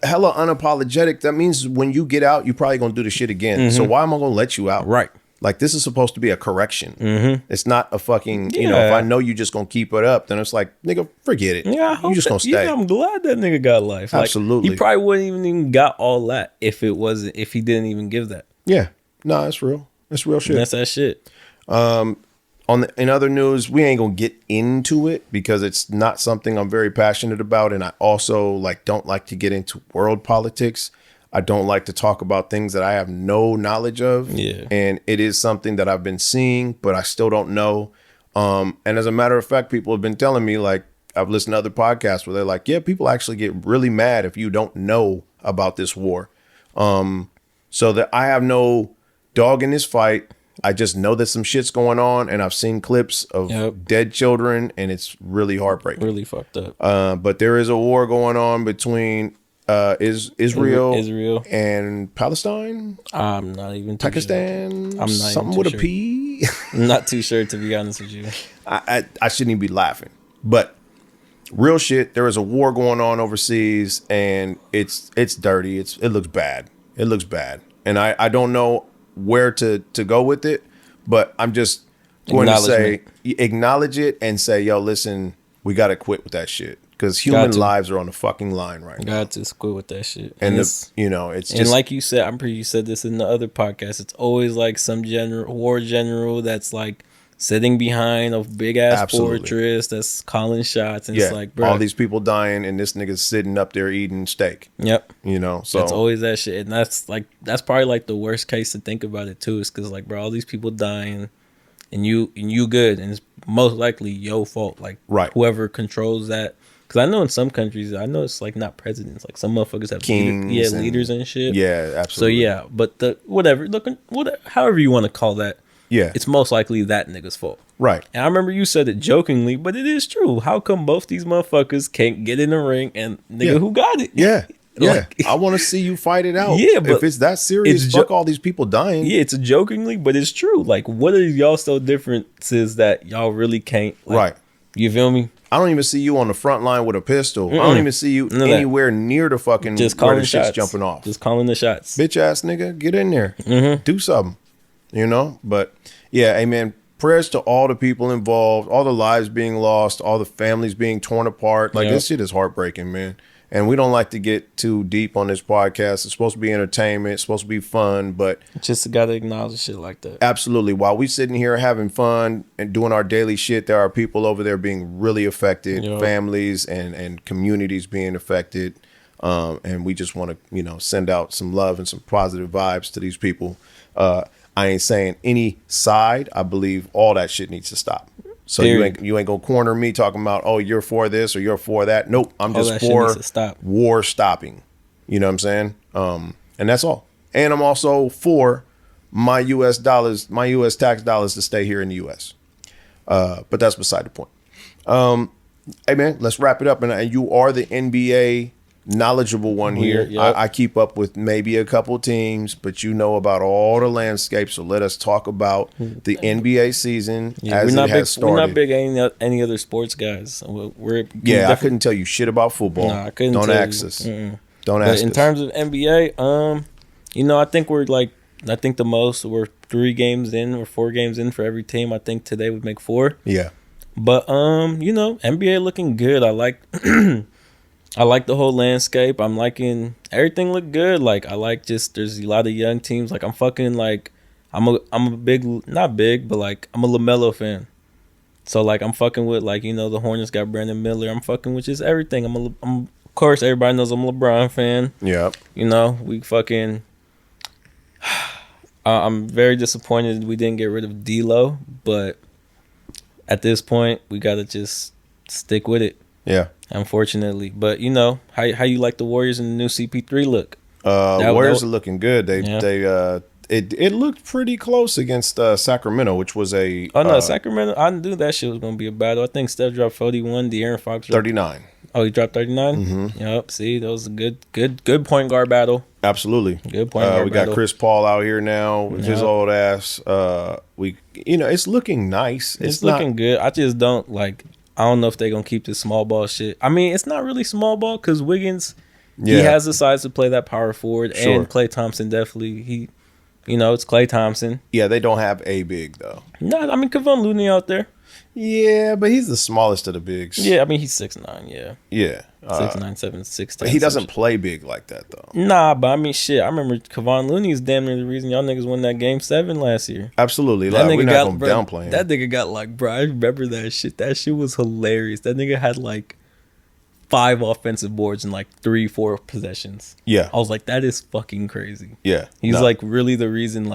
A: hella unapologetic. That means when you get out, you probably gonna do the shit again. So why am I gonna let you out?
B: Right.
A: Like, this is supposed to be a correction. It's not a fucking, you know, if I know you just gonna keep it up, then it's like, nigga, forget it.
B: Yeah,
A: you just gonna stay.
B: Yeah, I'm glad that nigga got life. Like,
A: absolutely.
B: He probably wouldn't even got all that if he didn't even give that.
A: Yeah. No, that's real. That's real shit.
B: That's that shit.
A: In other news, we ain't gonna get into it because it's not something I'm very passionate about, and I also like don't like to get into world politics. I don't like to talk about things that I have no knowledge of.
B: Yeah.
A: And it is something that I've been seeing, but I still don't know. And as a matter of fact, people have been telling me, like, I've listened to other podcasts where they're like, yeah, people actually get really mad if you don't know about this war. So that I have no dog in this fight. I just know that some shit's going on, and I've seen clips of dead children, and it's really heartbreaking.
B: Really fucked up.
A: But there is a war going on between Israel and Palestine.
B: I'm not even too
A: Pakistan.
B: Sure. I'm not
A: something
B: even
A: with
B: too
A: a P.
B: I'm not too sure, to be honest with you.
A: I shouldn't even be laughing, but real shit. There is a war going on overseas, and it's dirty. It looks bad. It looks bad, and I don't know where to go with it, but I'm just going to say acknowledge it and say, yo, listen, we got to quit with that shit, because human lives are on the fucking line right now.
B: Got to quit with that shit.
A: And it's just,
B: and like you said, I'm pretty, you said this in the other podcast, it's always like some war general that's like sitting behind a big ass fortress that's calling shots, and it's like, bro,
A: all these people dying, and this nigga's sitting up there eating steak.
B: Yep.
A: So
B: it's always that shit, and that's probably like the worst case to think about it too, is because like, bro, all these people dying, and you good, and it's most likely your fault, like,
A: right,
B: whoever controls that. Because I know in some countries, I know it's like not presidents, like some motherfuckers have kings, leaders and shit.
A: Yeah, absolutely.
B: So yeah, but however you want to call that.
A: Yeah,
B: it's most likely that nigga's fault.
A: Right.
B: And I remember you said it jokingly, but it is true. How come both these motherfuckers can't get in the ring, and nigga, who got it?
A: Yeah. Yeah. I want to see you fight it out.
B: Yeah, but
A: if it's that serious, fuck all these people dying.
B: Yeah, it's a jokingly, but it's true. Like, what are y'all so differences that y'all really can't, like,
A: right.
B: You feel me?
A: I don't even see you on the front line with a pistol. I don't even see you anywhere near the fucking
B: just calling
A: where the shit's
B: shots.
A: Jumping off.
B: Just calling the shots.
A: Bitch ass nigga, get in there. Do something. But yeah, hey man, prayers to all the people involved, all the lives being lost, all the families being torn apart. Like, this shit is heartbreaking, man. And we don't like to get too deep on this podcast. It's supposed to be entertainment. It's supposed to be fun, but
B: just got to acknowledge shit like that.
A: Absolutely. While we sitting here having fun and doing our daily shit, there are people over there being really affected, families and communities being affected. And we just want to, send out some love and some positive vibes to these people. I ain't saying any side. I believe all that shit needs to stop. So you ain't gonna corner me talking about, oh, you're for this or you're for that. Nope, I'm just for war stopping. You know what I'm saying? And that's all. And I'm also for my U.S. dollars, my U.S. tax dollars to stay here in the U.S. But that's beside the point. Hey man, let's wrap it up. And you are the NBA knowledgeable one here. Yep. I keep up with maybe a couple teams, but you know about all the landscapes. So let us talk about the NBA season as it has started.
B: We're not big any other sports guys.
A: I couldn't tell you shit about football.
B: No, I couldn't.
A: Don't ask us. Don't ask us.
B: In terms of NBA, I think the most we're 3 games in or 4 games in for every team. I think today would make 4.
A: Yeah.
B: But NBA looking good. I like I like the whole landscape. I'm liking everything look good. Like I like there's a lot of young teams. Like I'm a big, not big, but like I'm a LaMelo fan. So like I'm fucking with the Hornets got Brandon Miller. I'm fucking with just everything. I'm of course everybody knows I'm a LeBron fan.
A: Yeah.
B: We fucking I'm very disappointed we didn't get rid of D'Lo, but at this point we gotta just stick with it.
A: Yeah.
B: Unfortunately. But how you like the Warriors and the new CP3 look?
A: Warriors are looking good. It looked pretty close against Sacramento, which was a
B: Sacramento. I knew that shit was gonna be a battle. I think Steph dropped 41, De'Aaron Fox dropped
A: 39.
B: Oh, he dropped 39?
A: Mm-hmm.
B: Yep. See, that was a good point guard battle.
A: Absolutely.
B: Good point guard
A: we got Chris Paul out here now with his old ass. It's looking nice.
B: It's looking good. I just don't I don't know if they're going to keep this small ball shit. I mean, it's not really small ball because Wiggins, he has the size to play that power forward. Sure. And Klay Thompson definitely, it's Klay Thompson.
A: Yeah, they don't have a big, though.
B: No, I mean, Kevon Looney out there.
A: Yeah, but he's the smallest of the bigs.
B: Yeah, I mean, he's 6'9", yeah.
A: Yeah.
B: 6'9", 7, 6'10".
A: But he doesn't play big like that, though.
B: Nah, but I mean, shit, I remember Kevon Looney is damn near the reason y'all niggas won that Game 7 last year.
A: Absolutely. We're not going to downplay him.
B: That nigga got bro, I remember that shit. That shit was hilarious. That nigga had 5 offensive boards in 3-4 possessions.
A: Yeah.
B: I was like, that is fucking crazy.
A: Yeah.
B: He's really the reason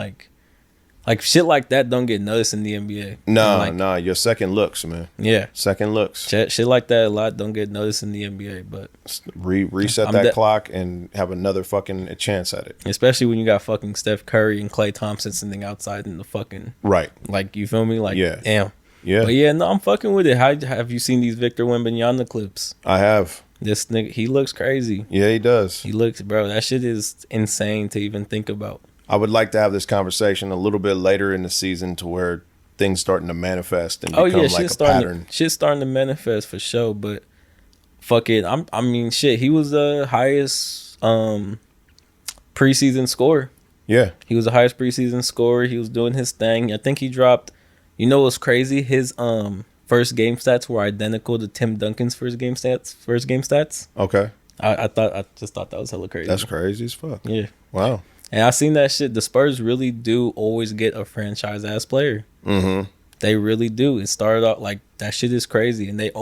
B: shit like that don't get noticed in the NBA.
A: No, your second looks, man.
B: Yeah.
A: Second looks.
B: Shit like that a lot don't get noticed in the NBA, but
A: reset that clock and have another fucking chance at it.
B: Especially when you got fucking Steph Curry and Klay Thompson sitting outside in the fucking
A: right.
B: You feel me? Damn.
A: Yeah.
B: But yeah, no, I'm fucking with it. How have you seen these Victor Wembanyama clips?
A: I have.
B: This nigga, he looks crazy.
A: Yeah, he does.
B: He looks, bro. That shit is insane to even think about.
A: I would like to have this conversation a little bit later in the season to where things starting to manifest and become a pattern.
B: Shit's starting to manifest for sure, but fuck it. He was the highest preseason scorer.
A: Yeah.
B: He was the highest preseason scorer. He was doing his thing. I think he dropped, what's crazy? His first game stats were identical to Tim Duncan's first game stats.
A: Okay.
B: I just thought that was hella crazy.
A: That's crazy as fuck.
B: Yeah.
A: Wow.
B: And I seen that shit. The Spurs really do always get a franchise-ass player.
A: Mm-hmm.
B: They really do. It started out that shit is crazy. And the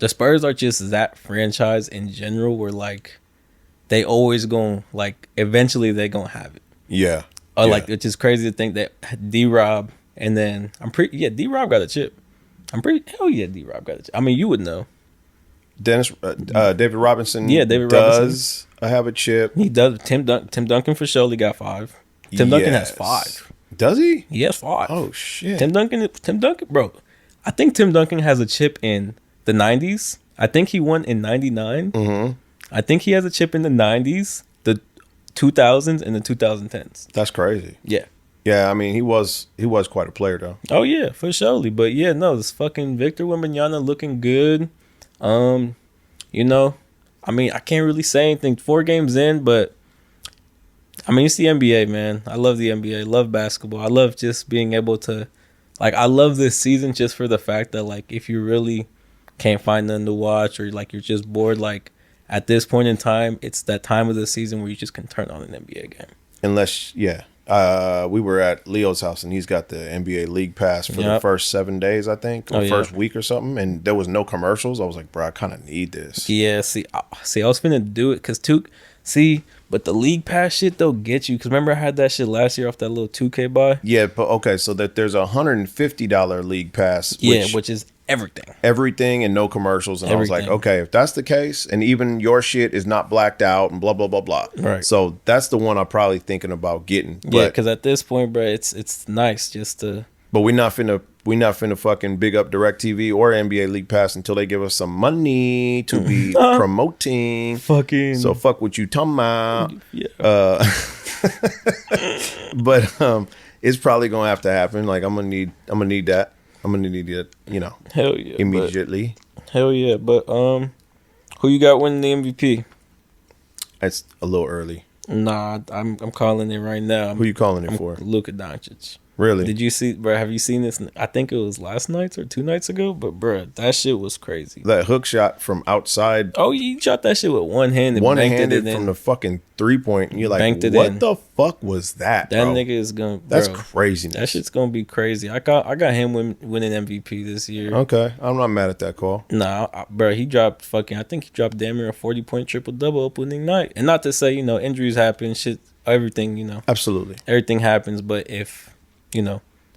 B: Spurs are just that franchise in general where they always eventually they gonna have it.
A: Yeah.
B: It's just crazy to think that D-Rob and then D-Rob got a chip. D-Rob got a chip. I mean, you would know.
A: David Robinson
B: David
A: Robinson have a chip.
B: He does. Tim Duncan for surely got 5. Duncan has 5.
A: Does he?
B: He has 5.
A: Oh shit.
B: Tim Duncan, bro. I think Tim Duncan has a chip in the 90s. I think he won in 99.
A: Mm-hmm.
B: I think he has a chip in the 90s, the 2000s, and the 2010s.
A: That's crazy.
B: Yeah.
A: Yeah, I mean, he was quite a player though.
B: Oh yeah, for surely. But yeah, no, this fucking Victor Wembanyama looking good. I mean, I can't really say anything 4 games in, but I mean, it's the NBA, man. I love the NBA. I love basketball. I love just being able to, I love this season just for the fact that, if you really can't find nothing to watch or, you're just bored, at this point in time, it's that time of the season where you just can turn on an NBA game.
A: Unless, yeah. We were at Leo's house and he's got the NBA League Pass for the first 7 days, I think, or first week or something, and there was no commercials. I was like, bro, I kind of need this.
B: Yeah, see, I was finna do it because But the league pass shit, they'll get you. Because remember I had that shit last year off that little 2K buy?
A: Yeah, but okay, so that there's a $150 league pass.
B: Which is everything.
A: Everything and no commercials. And
B: Everything.
A: I was like, okay, if that's the case, and even your shit is not blacked out and blah, blah, blah, blah.
B: Right.
A: So that's the one I'm probably thinking about getting.
B: Yeah, because at this point, bro, it's nice just to...
A: But we're not finna fucking big up DirecTV or NBA League Pass until they give us some money to be promoting.
B: Fucking...
A: So fuck what you talking about.
B: Yeah.
A: But it's probably gonna have to happen. Like I'm gonna need that. I'm gonna need it,
B: Hell yeah.
A: immediately.
B: Hell yeah. But who you got winning the MVP?
A: It's a little early.
B: Nah, I'm calling it right now.
A: Who you calling it for?
B: Luka Doncic.
A: Really?
B: Did you see, bro? Have you seen this? I think it was last night or 2 nights ago. But bro, that shit was crazy.
A: That hook shot from outside.
B: Oh, he shot that shit with one hand and
A: one-handed from the fucking 3-point. And you're like, what the fuck was that?
B: That
A: bro?
B: nigga is gonna. Bro,
A: that's crazy.
B: That shit's gonna be crazy. I got him winning MVP this year.
A: Okay, I'm not mad at that call.
B: Nah, bro, he dropped fucking. I think he dropped damn near a 40-point triple double opening night. And not to say injuries happen, shit, everything
A: Absolutely,
B: everything happens. But if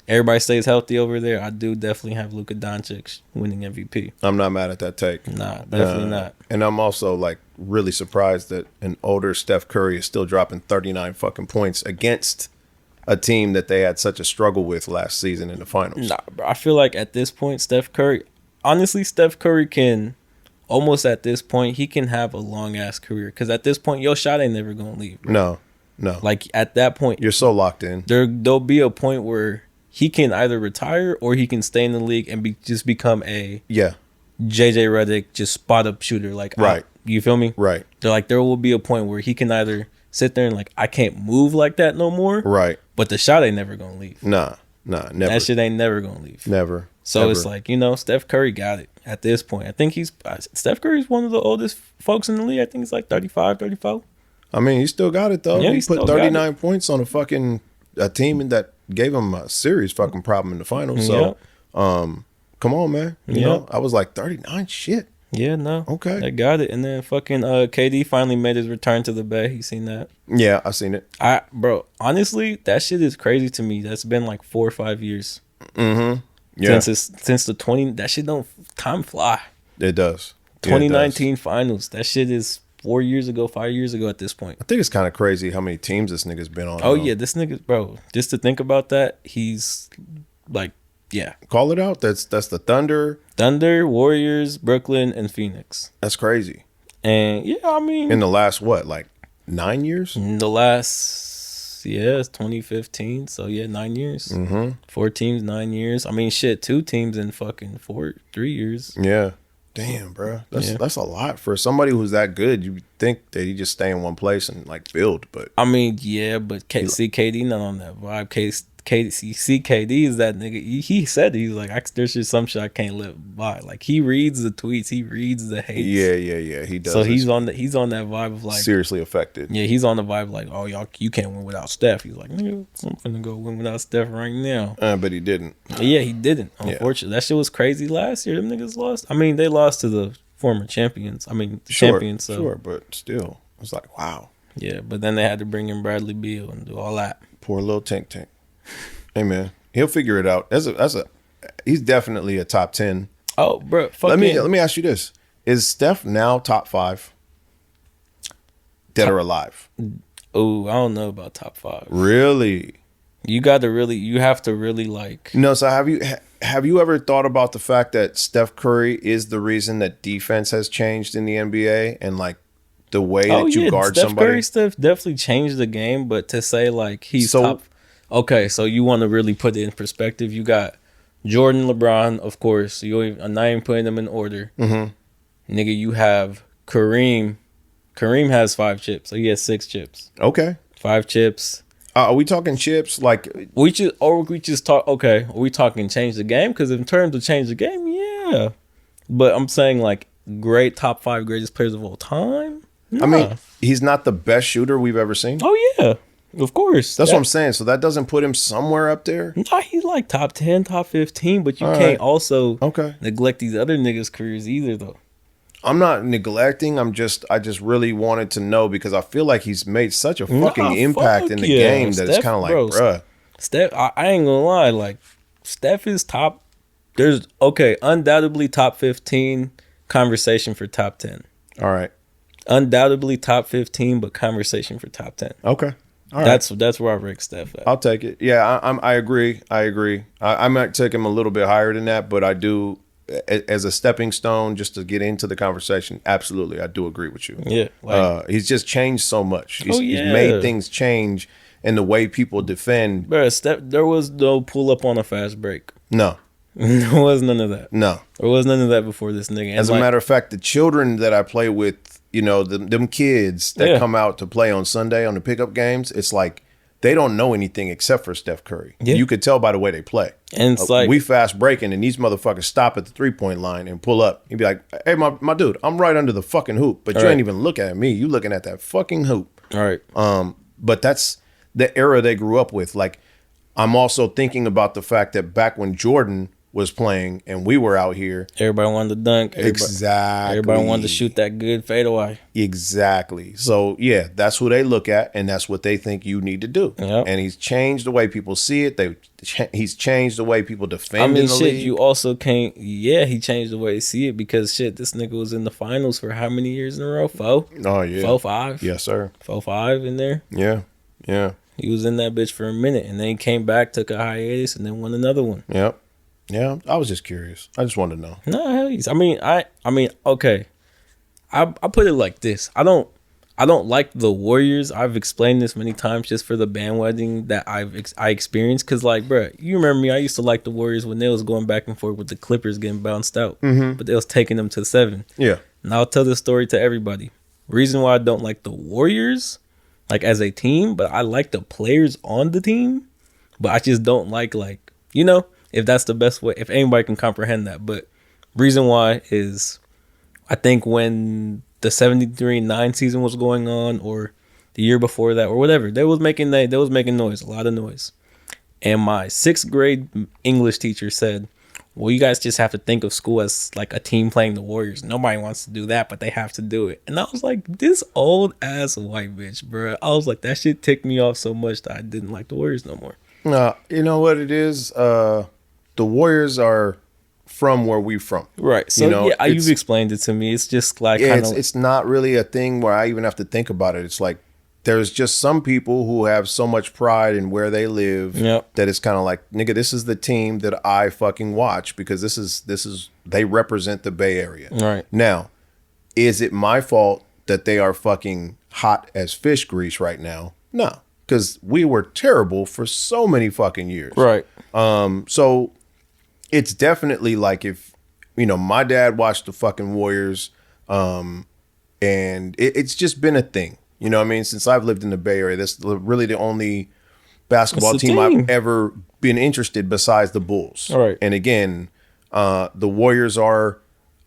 B: everybody stays healthy over there, I do definitely have Luka Doncic winning MVP.
A: I'm not mad at that take.
B: Nah, definitely not.
A: And I'm also like really surprised that an older Steph Curry is still dropping 39 fucking points against a team that they had such a struggle with last season in the finals.
B: Nah, bro, I feel like at this point, Steph Curry can almost at this point, he can have a long ass career. Because at this point, your shot ain't never going to leave. Bro.
A: No.
B: Like at that point,
A: you're so locked in.
B: There'll be a point where he can either retire or he can stay in the league and just become a JJ Redick, just spot up shooter. Like,
A: right.
B: You feel me?
A: Right.
B: They're like, there will be a point where he can either sit there and like, I can't move like that no more.
A: Right.
B: But the shot ain't never gonna leave.
A: Nah, never.
B: That shit ain't never gonna leave.
A: Never.
B: So
A: ever.
B: It's like, Steph Curry got it at this point. I think Steph Curry's one of the oldest folks in the league. I think he's like 35, 34.
A: I mean, he still got it though.
B: Yeah,
A: he put 39 points on a team that gave him a serious fucking problem in the finals. So, come on, man. You know, I was like 39 shit.
B: Yeah, no.
A: Okay.
B: They got it. And then fucking KD finally made his return to the Bay. You seen that?
A: Yeah, I seen it.
B: Bro, honestly, that shit is crazy to me. That's been like 4 or 5 years.
A: Mm-hmm. Yeah.
B: Since the 20, that shit don't, time fly.
A: It does.
B: 2019 finals. That shit is 4 years ago, 5 years ago at this point.
A: I think it's kind of crazy how many teams this nigga's been on.
B: Oh, yeah. This nigga, bro, just to think about that, he's like, yeah.
A: Call it out. That's the Thunder.
B: Warriors, Brooklyn, and Phoenix.
A: That's crazy.
B: And yeah, I mean.
A: In the last, what, like 9 years?
B: In the last, it's 2015. So yeah, 9 years.
A: Mm-hmm.
B: 4 teams, 9 years. I mean, shit, 2 teams in fucking 3 years.
A: Yeah. Damn, bro. That's a lot for somebody who's that good. You would think that he just stay in one place and like build, but
B: I mean, yeah, but KD not on that vibe. KD is that nigga. He said he's like, there's just some shit I can't live by. Like he reads the tweets, he reads the hates.
A: Yeah. He does.
B: So he's on that vibe of like
A: seriously affected.
B: Yeah, he's on the vibe like, oh y'all, you can't win without Steph. He's like, nigga, I'm finna go win without Steph right now.
A: But he didn't.
B: Yeah, he didn't. Unfortunately, that shit was crazy last year. Them niggas lost. I mean, they lost to the former champions. I mean, the champions. So.
A: Sure, but still, it's like wow.
B: Yeah, but then they had to bring in Bradley Beal and do all that.
A: Poor little Tank. Hey man, he'll figure it out. He's definitely a top 10.
B: Oh, bro,
A: let me ask you this: is Steph now top 5? Dead or alive?
B: Oh, I don't know about top 5.
A: Really?
B: You have to really like.
A: No, so have you ever thought about the fact that Steph Curry is the reason that defense has changed in the NBA and like the way that you guard
B: Steph
A: somebody?
B: Curry stuff definitely changed the game, but to say like he's top. Okay, so you want to really put it in perspective. You got Jordan, LeBron, of course. I'm not even putting them in order. Mm-hmm. Nigga, you have Kareem. Kareem has 5 chips. So he has 6 chips.
A: Okay.
B: 5 chips.
A: Are we talking chips? Like
B: we just talk. Okay, are we talking change the game? Because in terms of change the game, yeah. But I'm saying like great top 5 greatest players of all time. Nah.
A: I mean, he's not the best shooter we've ever seen.
B: Oh yeah. Of course.
A: That's what I'm saying. So that doesn't put him somewhere up there?
B: Nah, he's like top 10, top 15, but you can't also
A: neglect
B: these other niggas' careers either, though.
A: I'm not neglecting. I just really wanted to know because I feel like he's made such a fucking impact in the game that it's kind of like, bruh.
B: Steph, I ain't gonna lie, like Steph is top. There's undoubtedly top 15 conversation for top 10.
A: All right.
B: Undoubtedly top 15, but conversation for top 10.
A: Okay. All right.
B: That's where I rank Steph at.
A: I'll take it. Yeah, I agree. I might take him a little bit higher than that, but I do, as a stepping stone just to get into the conversation, absolutely, I do agree with you.
B: Yeah.
A: He's just changed so much. He's made things change in the way people defend.
B: Bro, Steph, there was no pull up on a fast break.
A: No.
B: There was none of that.
A: No.
B: There was none of that before this nigga. And
A: as a matter of fact, the children that I play with, you know, them kids that come out to play on Sunday on the pickup games, it's like they don't know anything except for Steph Curry. Yeah. You could tell by the way they play.
B: And it's like
A: we fast breaking and these motherfuckers stop at the 3-point line and pull up. You'd be like, hey, my dude, I'm right under the fucking hoop. But you ain't even looking at me. You looking at that fucking hoop.
B: All right.
A: But that's the era they grew up with. Like, I'm also thinking about the fact that back when Jordan was playing and we were out here,
B: everybody wanted to dunk. Everybody wanted to shoot that good fadeaway.
A: Exactly. So yeah, that's who they look at, and that's what they think you need to do.
B: Yep.
A: And he's changed the way people see it. He's changed the way people defend.
B: I mean,
A: in the
B: shit.
A: league.
B: You also can't. Yeah, he changed the way they see it because shit. This nigga was in the finals for how many years in a row? 4.
A: Oh yeah.
B: 4, 5.
A: Yes, sir.
B: 4, 5 in there.
A: Yeah. Yeah.
B: He was in that bitch for a minute, and then he came back, took a hiatus, and then won another one.
A: Yep. Yeah, I was just curious. I just wanted to know.
B: No, I mean, okay. I put it like this. I don't like the Warriors. I've explained this many times just for the bandwagoning that I experienced. Cause like, bro, you remember me? I used to like the Warriors when they was going back and forth with the Clippers getting bounced out, but they was taking them to 7.
A: Yeah.
B: And I'll tell this story to everybody. Reason why I don't like the Warriors, like as a team, but I like the players on the team, but I just don't like you know. If that's the best way, if anybody can comprehend that. But reason why is I think when the 73-9 season was going on or the year before that or whatever, they was making noise, a lot of noise. And my 6th grade English teacher said, well, you guys just have to think of school as like a team playing the Warriors. Nobody wants to do that, but they have to do it. And I was like, this old ass white bitch, bro. I was like, that shit ticked me off so much that I didn't like the Warriors no more.
A: No, you know what it is? The Warriors are from where we from.
B: Right. So, yeah, you've explained it to me. It's just like...
A: Yeah, it's not really a thing where I even have to think about it. It's like there's just some people who have so much pride in where they live that it's kind of like, nigga, this is the team that I fucking watch because this is they represent the Bay Area.
B: Right.
A: Now, is it my fault that they are fucking hot as fish grease right now? No, because we were terrible for so many fucking years.
B: Right.
A: So it's definitely like if, you know, my dad watched the fucking Warriors and it's just been a thing. You know what I mean? Since I've lived in the Bay Area, that's really the only basketball team I've ever been interested besides the Bulls.
B: All right.
A: And again, the Warriors are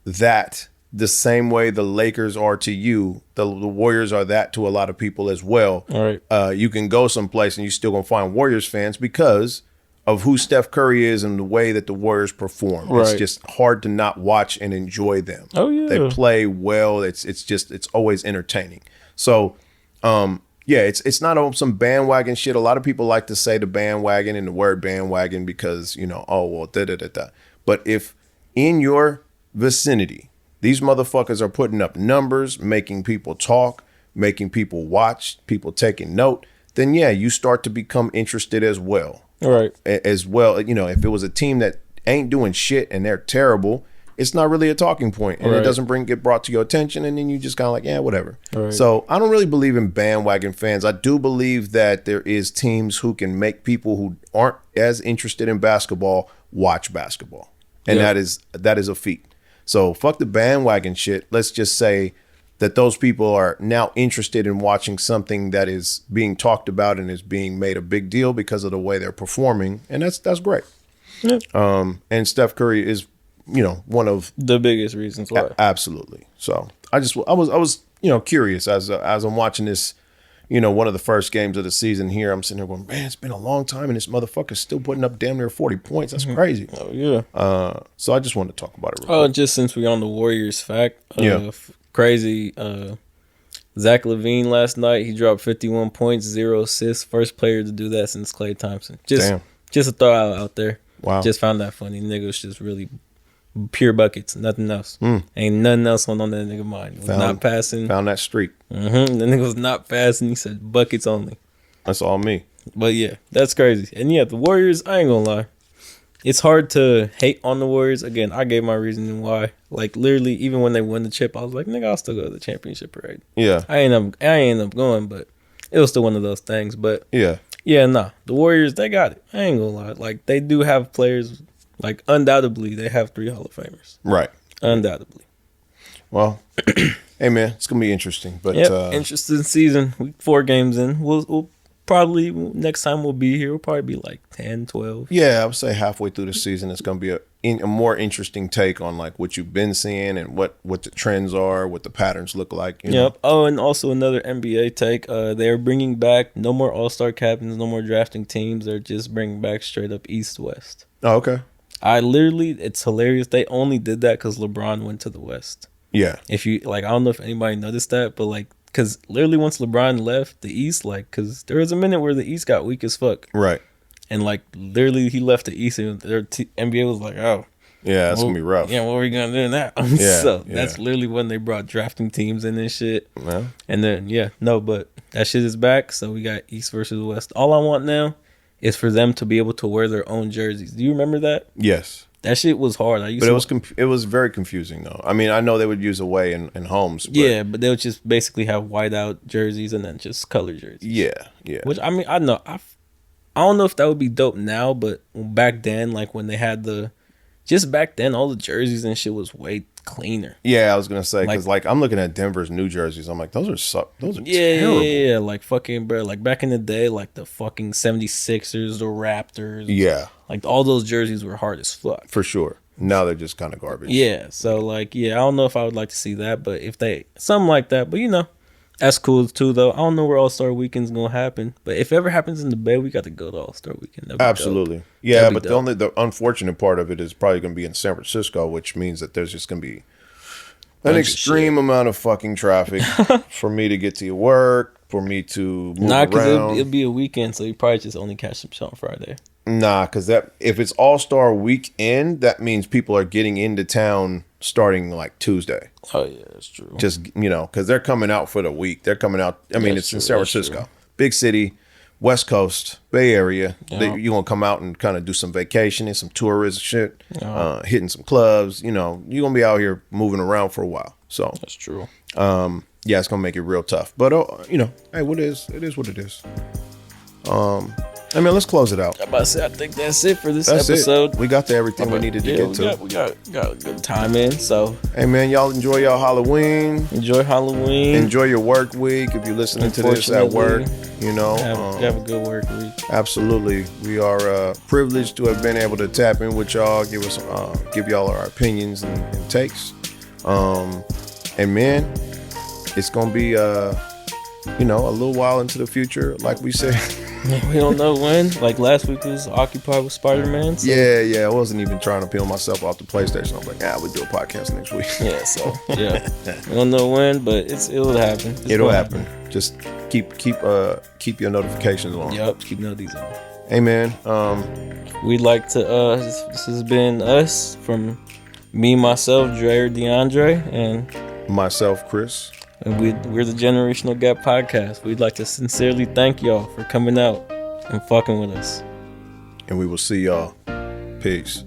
A: that the same way the Lakers are to you. The Warriors are that to a lot of people as well.
B: All right.
A: You can go someplace and you're still going to find Warriors fans because of who Steph Curry is and the way that the Warriors perform. Right. It's just hard to not watch and enjoy them.
B: Oh, yeah.
A: They play well. It's always entertaining. So, yeah, it's not some bandwagon shit. A lot of people like to say the bandwagon and the word bandwagon because, you know, oh, well, da-da-da-da. But if in your vicinity, these motherfuckers are putting up numbers, making people talk, making people watch, people taking note, then, yeah, you start to become interested as well.
B: All right.
A: As well, you know, if it was a team that ain't doing shit and they're terrible, it's not really a talking point and it doesn't get brought to your attention. And then you just kind of like, yeah, whatever. Right. So I don't really believe in bandwagon fans. I do believe that there is teams who can make people who aren't as interested in basketball watch basketball. And that is a feat. So fuck the bandwagon shit. Let's just say that those people are now interested in watching something that is being talked about and is being made a big deal because of the way they're performing. And that's great. Yeah. And Steph Curry is, you know, one of
B: the biggest reasons why.
A: Absolutely. So I was, you know, curious as I'm watching this one of the first games of the season here, I'm sitting there going, man, it's been a long time and this motherfucker's still putting up damn near 40 points. That's crazy.
B: Oh, yeah.
A: So I just wanted to talk about it real quick.
B: Just since we're on the Warriors fact. Crazy. Zach LaVine last night, he dropped 51 points, 0 assists. First player to do that since Klay Thompson. Just a throw out there.
A: Wow.
B: Just found that funny. Nigga was just really pure buckets, nothing else. Ain't nothing else on that nigga mind. He was not passing.
A: Found that streak.
B: The nigga was not passing. He said buckets only.
A: That's all me.
B: But yeah, that's crazy. And yeah, the Warriors, I ain't gonna lie. It's hard to hate on the Warriors. Again, I gave my reasoning why. Like, literally, even when they won the chip, I was like, nigga, I'll still go to the championship parade.
A: Yeah.
B: I ain't up going, but it was still one of those things. But
A: yeah,
B: nah. The Warriors, they got it. I ain't gonna lie. Like, they do have players, like, undoubtedly, they have 3 Hall of Famers.
A: Right.
B: Undoubtedly.
A: Well, hey, man, it's going to be interesting. But
B: interesting season. We 4 games in. We'll probably, next time we'll be here, we'll probably be like 10, 12.
A: Yeah, I would say halfway through the season, it's going to be a more interesting take on like what you've been seeing and what the trends are, what the patterns look like. You know?
B: Oh, and also another NBA take. They're bringing back no more All-Star captains, no more drafting teams. They're just bringing back straight up East-West.
A: Oh, okay.
B: It's hilarious. They only did that because LeBron went to the West.
A: Yeah.
B: If you, like, I don't know if anybody noticed that, but like, because literally once LeBron left the East, like, because there was a minute where the East got weak as fuck.
A: Right.
B: And, like, literally he left the East and their NBA was like, oh.
A: Yeah, that's going to be rough.
B: Yeah, what are we going to do now? That's literally when they brought drafting teams in and shit.
A: Yeah.
B: And then, but that shit is back. So we got East versus West. All I want now is for them to be able to wear their own jerseys. Do you remember that?
A: Yes.
B: That shit was hard.
A: It was very confusing though. I mean, I know they would use away and homes. But
B: yeah, but they would just basically have white out jerseys and then just color jerseys.
A: Yeah.
B: Which, I mean, I know. I don't know if that would be dope now, but back then, like when they had back then, all the jerseys and shit was way cleaner.
A: Yeah, I was gonna say because like I'm looking at Denver's new jerseys. I'm like, those are terrible.
B: Yeah, like fucking bro. Like back in the day, like the fucking 76ers, the Raptors.
A: Yeah,
B: like all those jerseys were hard as fuck.
A: For sure. Now they're just kind of garbage.
B: Yeah, so like I don't know if I would like to see that, but if they something like that, but that's cool too though. I don't know where All-Star Weekend's gonna happen, but if it ever happens in the Bay, we got to go to All-Star Weekend.
A: Absolutely. Yeah, but the unfortunate part of it is probably gonna be in San Francisco, which means that there's just gonna be an extreme amount of fucking traffic for me to get to work, for me to move around.
B: Because it'll be a weekend, so you probably just only catch some shit on Friday.
A: Nah, because if it's All-Star Weekend, that means people are getting into town starting like Tuesday.
B: Oh yeah, that's true.
A: Just because they're coming out for the week. They're coming out. I mean, it's in San Francisco, big city, West Coast, Bay Area.
B: Yeah.
A: You're gonna come out and kind of do some vacationing, some tourism shit, hitting some clubs. You're gonna be out here moving around for a while. So
B: that's true.
A: Yeah, it's gonna make it real tough. But hey, it is what it is. I mean, let's close it out.
B: I'm about to say, I think that's it for this episode.
A: We got to everything we needed to get to.
B: We got a good time in. So,
A: hey man, y'all enjoy y'all Halloween.
B: Enjoy Halloween.
A: Enjoy your work week. If you're listening to this at work,
B: have a good work week.
A: Absolutely, we are privileged to have been able to tap in with y'all, give y'all our opinions and takes. And man, it's gonna be a little while into the future, like we said.
B: We don't know when. Like last week was occupied with Spiderman. So.
A: Yeah. I wasn't even trying to peel myself off the PlayStation. I was like, we'll do a podcast next week.
B: Yeah. So we don't know when, but it'll happen.
A: It'll happen. Just keep your notifications on.
B: Yep. Keep notifications on.
A: Hey man.
B: We'd like to. This has been us from me, myself, Dre, DeAndre, and
A: myself, Chris.
B: And we're the Generational Gap Podcast. We'd like to sincerely thank y'all for coming out and fucking with us.
A: And we will see y'all. Peace.